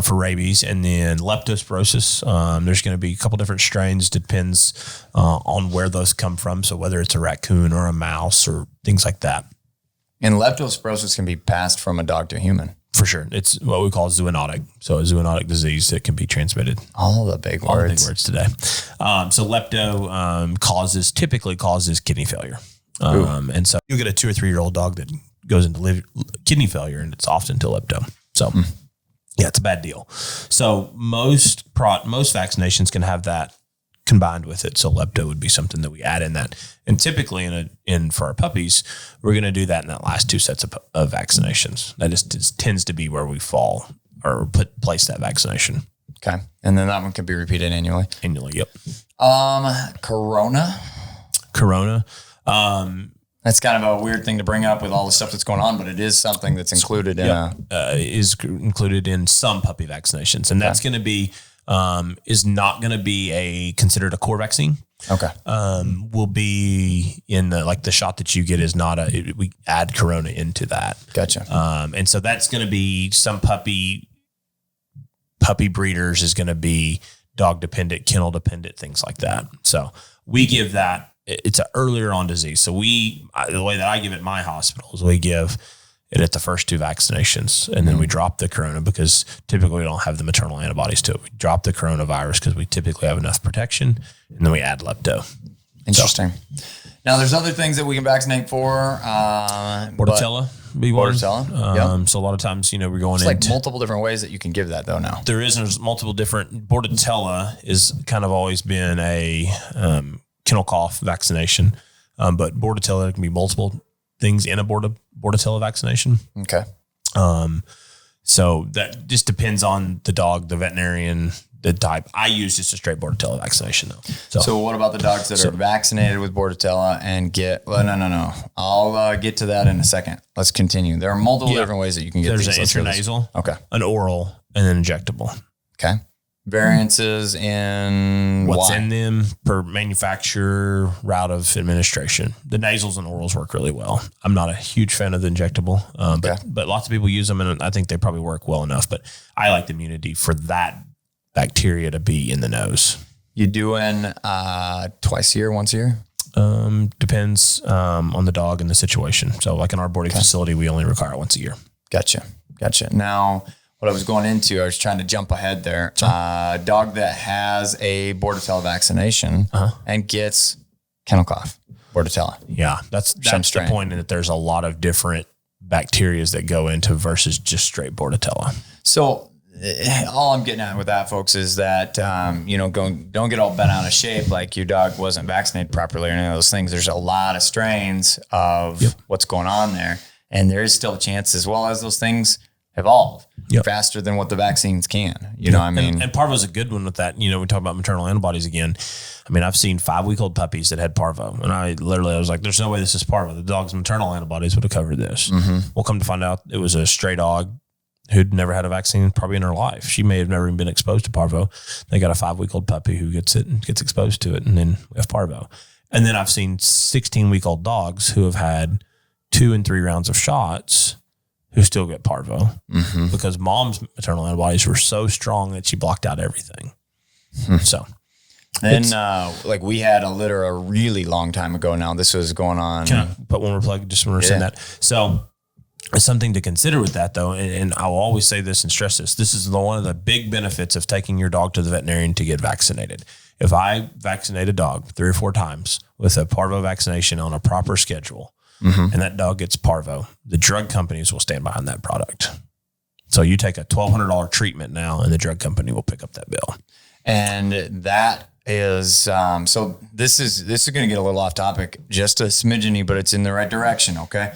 Speaker 2: for rabies, and then leptospirosis. There's going to be a couple different strains. Depends on where those come from. So whether it's a raccoon or a mouse or things like that.
Speaker 1: And leptospirosis can be passed from a dog to a human.
Speaker 2: For sure. It's what we call zoonotic. So a zoonotic disease that can be transmitted.
Speaker 1: All the big words
Speaker 2: today. So lepto typically causes kidney failure. And so you'll get a 2 or 3 year old dog that goes into kidney failure, and it's often to lepto. So yeah, it's a bad deal. So most vaccinations can have that combined with it. So lepto would be something that we add in that. And typically for our puppies, we're going to do that in that last 2 sets of vaccinations. That just tends to be where we fall or place that vaccination.
Speaker 1: Okay. And then that one can be repeated annually.
Speaker 2: Yep.
Speaker 1: Corona. That's kind of a weird thing to bring up with all the stuff that's going on, but it is something that's included
Speaker 2: is included in some puppy vaccinations. And that's going to be, is not going to be considered a core vaccine.
Speaker 1: Okay.
Speaker 2: Will be in the shot that you get is not we add Corona into that.
Speaker 1: Gotcha.
Speaker 2: And so that's going to be some puppy breeders is going to be dog dependent, kennel dependent, things like that. So we give that, it's an earlier on disease. So the way that I give it in my hospital is we give it at the first 2 vaccinations, and then we drop the Corona because typically we don't have the maternal antibodies to it. We drop the coronavirus because we typically have enough protection, and then we add lepto.
Speaker 1: Interesting. Now there's other things that we can vaccinate for.
Speaker 2: Bordetella.
Speaker 1: Bordetella.
Speaker 2: So a lot of times, we're going
Speaker 1: into like multiple different ways that you can give that though now.
Speaker 2: There's multiple different. Bordetella is kind of always been a kennel cough vaccination. But Bordetella can be multiple things in a Bordetella vaccination.
Speaker 1: Okay.
Speaker 2: So that just depends on the dog, the veterinarian, the type. I use just a straight Bordetella vaccination though.
Speaker 1: So what about the dogs that are vaccinated with Bordetella and get, no. I'll get to that in a second. Let's continue. There are multiple different ways that you can get
Speaker 2: these.
Speaker 1: There's
Speaker 2: an intranasal,
Speaker 1: an
Speaker 2: oral, and an injectable.
Speaker 1: Okay. Variances in
Speaker 2: what's in them per manufacturer, route of administration. The nasals and orals work really well. I'm not a huge fan of the injectable, but lots of people use them, and I think they probably work well enough. But I like the immunity for that bacteria to be in the nose.
Speaker 1: You doing twice a year, once a year?
Speaker 2: Depends on the dog and the situation. So like in our boarding facility, we only require it once a year.
Speaker 1: Gotcha. Now, what I was going into, I was trying to jump ahead there. Dog that has a Bordetella vaccination and gets kennel cough, Bordetella.
Speaker 2: Yeah, that's the point, in that there's a lot of different bacterias that go into versus just straight Bordetella.
Speaker 1: So all I'm getting at with that, folks, is that, don't get all bent out of shape like your dog wasn't vaccinated properly or any of those things. There's a lot of strains of what's going on there. And there is still a chance, as well as those things evolve faster than what the vaccines can. You know what I mean?
Speaker 2: And parvo's a good one with that. We talk about maternal antibodies again. I mean, I've seen 5-week-old puppies that had parvo, and I was like, there's no way this is parvo. The dog's maternal antibodies would have covered this. We'll come to find out it was a stray dog who'd never had a vaccine probably in her life. She may have never even been exposed to parvo. They got a 5-week-old puppy who gets it and gets exposed to it, and then we have parvo. And then I've seen 16-week-old dogs who have had 2 and 3 rounds of shots who still get parvo because mom's maternal antibodies were so strong that she blocked out everything. So
Speaker 1: then we had a litter a really long time ago now. This was going on.
Speaker 2: Can I put one more plug just when we're saying that? So it's something to consider with that though. And I'll always say this and stress this. This is one of the big benefits of taking your dog to the veterinarian to get vaccinated. If I vaccinate a dog 3 or 4 times with a parvo vaccination on a proper schedule, and that dog gets parvo, the drug companies will stand behind that product. So you take a $1,200 treatment now, and the drug company will pick up that bill.
Speaker 1: And that is so this is going to get a little off topic, just a smidgeny, but it's in the right direction. Okay.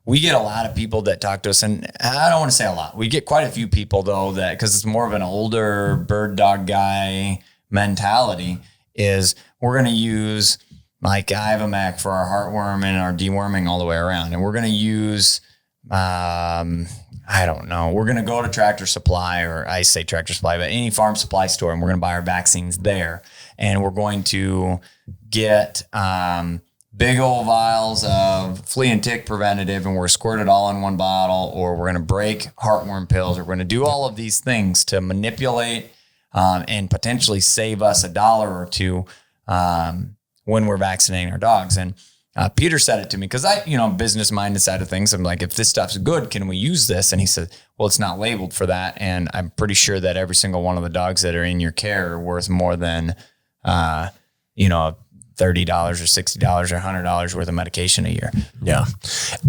Speaker 1: We get a lot of people that talk to us, and I don't want to say a lot. We get quite a few people though that, because it's more of an older bird dog guy mentality, is we're going to use like Ivamac for our heartworm and our deworming all the way around. And we're going to use, I don't know, we're going to go to Tractor Supply, or I say Tractor Supply, but any farm supply store, and we're going to buy our vaccines there. And we're going to get, big old vials of flea and tick preventative, and we're squirt it all in one bottle, or we're going to break heartworm pills, or we're going to do all of these things to manipulate and potentially save us $1 or $2 when we're vaccinating our dogs. And Peter said it to me, because business minded side of things, I'm like, if this stuff's good, can we use this? And he said, well, it's not labeled for that. And I'm pretty sure that every single one of the dogs that are in your care are worth more than, $30 or $60 or $100 worth of medication a year.
Speaker 2: Yeah.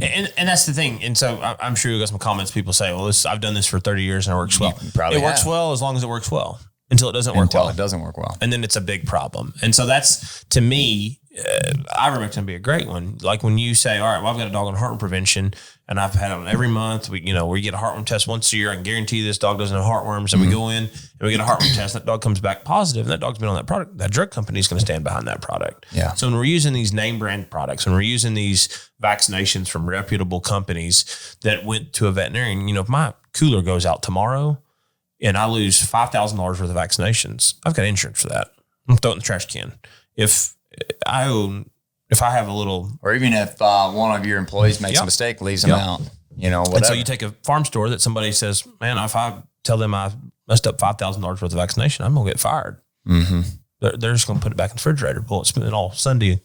Speaker 2: And that's the thing. And so I'm sure you got some comments. People say, well, I've done this for 30 years and it works well. It works well as long as it works well, until it doesn't work well.
Speaker 1: It doesn't work well.
Speaker 2: And then it's a big problem. And so that's, to me, ivermectin can be a great one. Like when you say, all right, well, I've got a dog on heartworm prevention, and I've had them every month. We get a heartworm test once a year. I can guarantee this dog doesn't have heartworms. And we go in and we get a heartworm test. That dog comes back positive, and that dog's been on that product. That drug company is going to stand behind that product.
Speaker 1: Yeah.
Speaker 2: So when we're using these name brand products, when we're using these vaccinations from reputable companies that went to a veterinarian, if my cooler goes out tomorrow and I lose $5,000 worth of vaccinations, I've got insurance for that. I'm throwing it in the trash can. If I have a little,
Speaker 1: or even if one of your employees makes a mistake, leaves them out, whatever. And
Speaker 2: so you take a farm store that somebody says, man, if I tell them I messed up $5,000 worth of vaccination, I'm going to get fired. Mm-hmm. They're just going to put it back in the refrigerator. Well, it's been all Sunday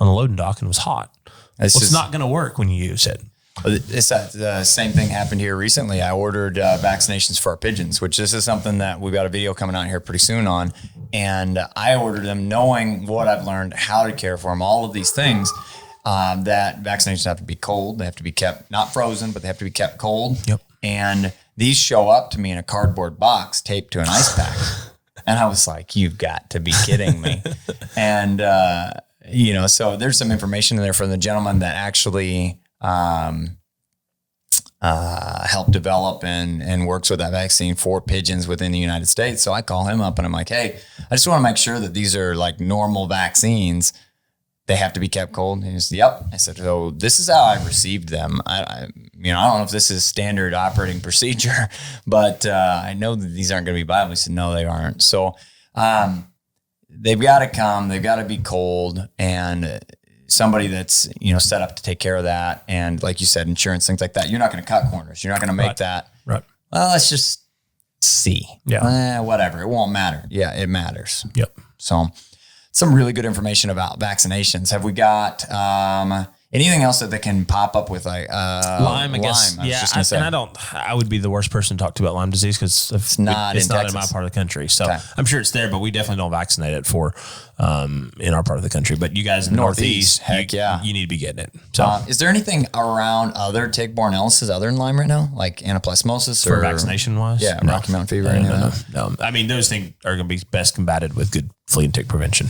Speaker 2: on the loading dock and it was hot. It's not going to work when you use it.
Speaker 1: It's the same thing happened here recently. I ordered vaccinations for our pigeons, which this is something that we've got a video coming out here pretty soon on. And I ordered them knowing what I've learned, how to care for them, all of these things, that vaccinations have to be cold. They have to be kept, not frozen, but they have to be kept cold.
Speaker 2: Yep.
Speaker 1: And these show up to me in a cardboard box taped to an ice pack. And I was like, you've got to be kidding me. And, so there's some information in there from the gentleman that actually helped develop and works with that vaccine for pigeons within the United States. So I call him up and I'm like, hey, I just want to make sure that these are like normal vaccines. They have to be kept cold. And he said, yep. I said, so this is how I received them. I don't know if this is standard operating procedure, but I know that these aren't going to be viable. He said, no, they aren't. So they've got to come. They've got to be cold, and somebody that's, set up to take care of that. And like you said, insurance, things like that. You're not going to cut corners. You're not going to make that.
Speaker 2: Right.
Speaker 1: Well, let's just see.
Speaker 2: Yeah.
Speaker 1: Whatever. It won't matter. Yeah, it matters.
Speaker 2: Yep.
Speaker 1: So some really good information about vaccinations. Have we got anything else that they can pop up with, like
Speaker 2: Lyme? I guess. I would be the worst person to talk to about Lyme disease because it's not in my part of the country. So I'm sure it's there, but we definitely don't vaccinate it for in our part of the country. But you guys in the Northeast, you need to be getting it. So
Speaker 1: is there anything around other tick-borne illnesses other than Lyme right now, like anaplasmosis
Speaker 2: for vaccination wise?
Speaker 1: Yeah, no. Rocky Mountain fever.
Speaker 2: No. I mean, those things are going to be best combated with good flea and tick prevention.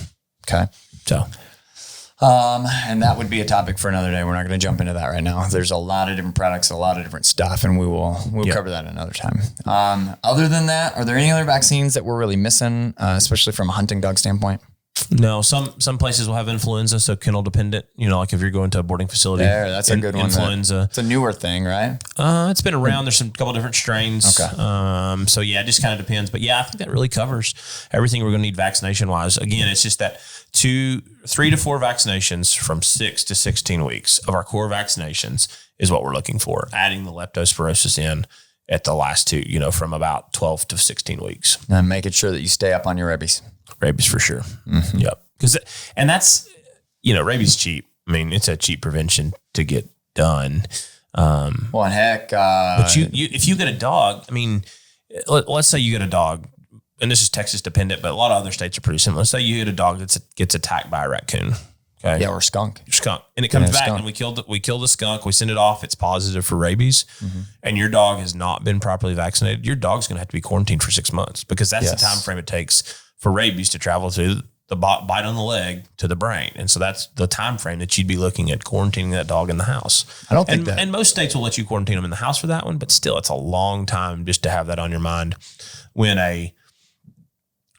Speaker 1: Okay.
Speaker 2: So.
Speaker 1: And that would be a topic for another day. We're not going to jump into that right now. There's a lot of different products, a lot of different stuff, and we'll cover that another time. Other than that, are there any other vaccines that we're really missing, especially from a hunting dog standpoint?
Speaker 2: No, some places will have influenza, so kennel dependent. Like if you're going to a boarding facility,
Speaker 1: that's a good one.
Speaker 2: Influenza,
Speaker 1: it's a newer thing, right?
Speaker 2: It's been around. There's a couple different strains.
Speaker 1: Okay.
Speaker 2: So yeah, it just kind of depends. But yeah, I think that really covers everything we're going to need vaccination wise. Again, it's just that 3 to 4 vaccinations from 6 to 16 weeks of our core vaccinations is what we're looking for. Adding the leptospirosis in at the last 2, from about 12 to 16 weeks.
Speaker 1: And making sure that you stay up on your rabies.
Speaker 2: Rabies for sure. Mm-hmm. Yep. And that's, rabies cheap. I mean, it's a cheap prevention to get done.
Speaker 1: Well, and heck,
Speaker 2: but if you get a dog, I mean, let's say you get a dog, and this is Texas dependent, but a lot of other states are pretty similar. Let's say you get a dog that gets attacked by a raccoon. Okay.
Speaker 1: Yeah, or skunk.
Speaker 2: And it comes
Speaker 1: Yeah,
Speaker 2: back
Speaker 1: skunk.
Speaker 2: and we kill the skunk. We send it off. It's positive for rabies. And your dog has not been properly vaccinated. Your dog's going to have to be quarantined for 6 months because that's the time frame it takes for rabies to travel to the bite on the leg to the brain. And so that's the time frame that you'd be looking at quarantining that dog in the house.
Speaker 1: I don't think
Speaker 2: and most states will let you quarantine them in the house for that one, but still it's a long time just to have that on your mind when a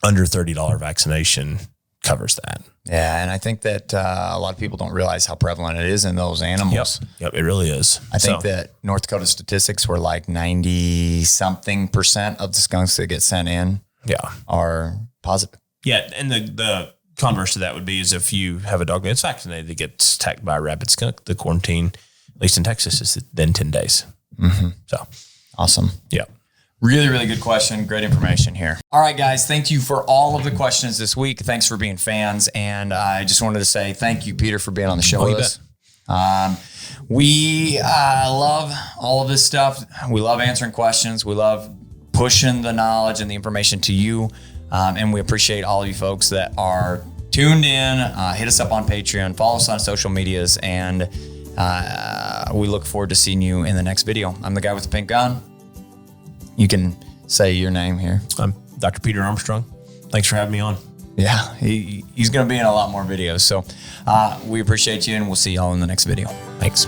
Speaker 2: under $30 vaccination covers that.
Speaker 1: Yeah, and I think that a lot of people don't realize how prevalent it is in those animals.
Speaker 2: Yep, it really is.
Speaker 1: I think that North Dakota statistics were like 90-something% of the skunks that get sent in are positive.
Speaker 2: Yeah, and the converse to that would be is if you have a dog that's vaccinated that gets attacked by a rabid skunk, the quarantine, at least in Texas, is then 10 days. So
Speaker 1: awesome.
Speaker 2: Yeah.
Speaker 1: Really, really good question. Great information here. All right, guys. Thank you for all of the questions this week. Thanks for being fans. And I just wanted to say thank you, Peter, for being on the show with us. We love all of this stuff. We love answering questions. We love pushing the knowledge and the information to you. And we appreciate all of you folks that are tuned in. Hit us up on Patreon. Follow us on social medias. And we look forward to seeing you in the next video. I'm the guy with the pink gun. You can say your name here.
Speaker 2: I'm Dr. Peter Armstrong. Thanks for having me on.
Speaker 1: Yeah, he's going to be in a lot more videos. So we appreciate you, and we'll see y'all in the next video.
Speaker 2: Thanks.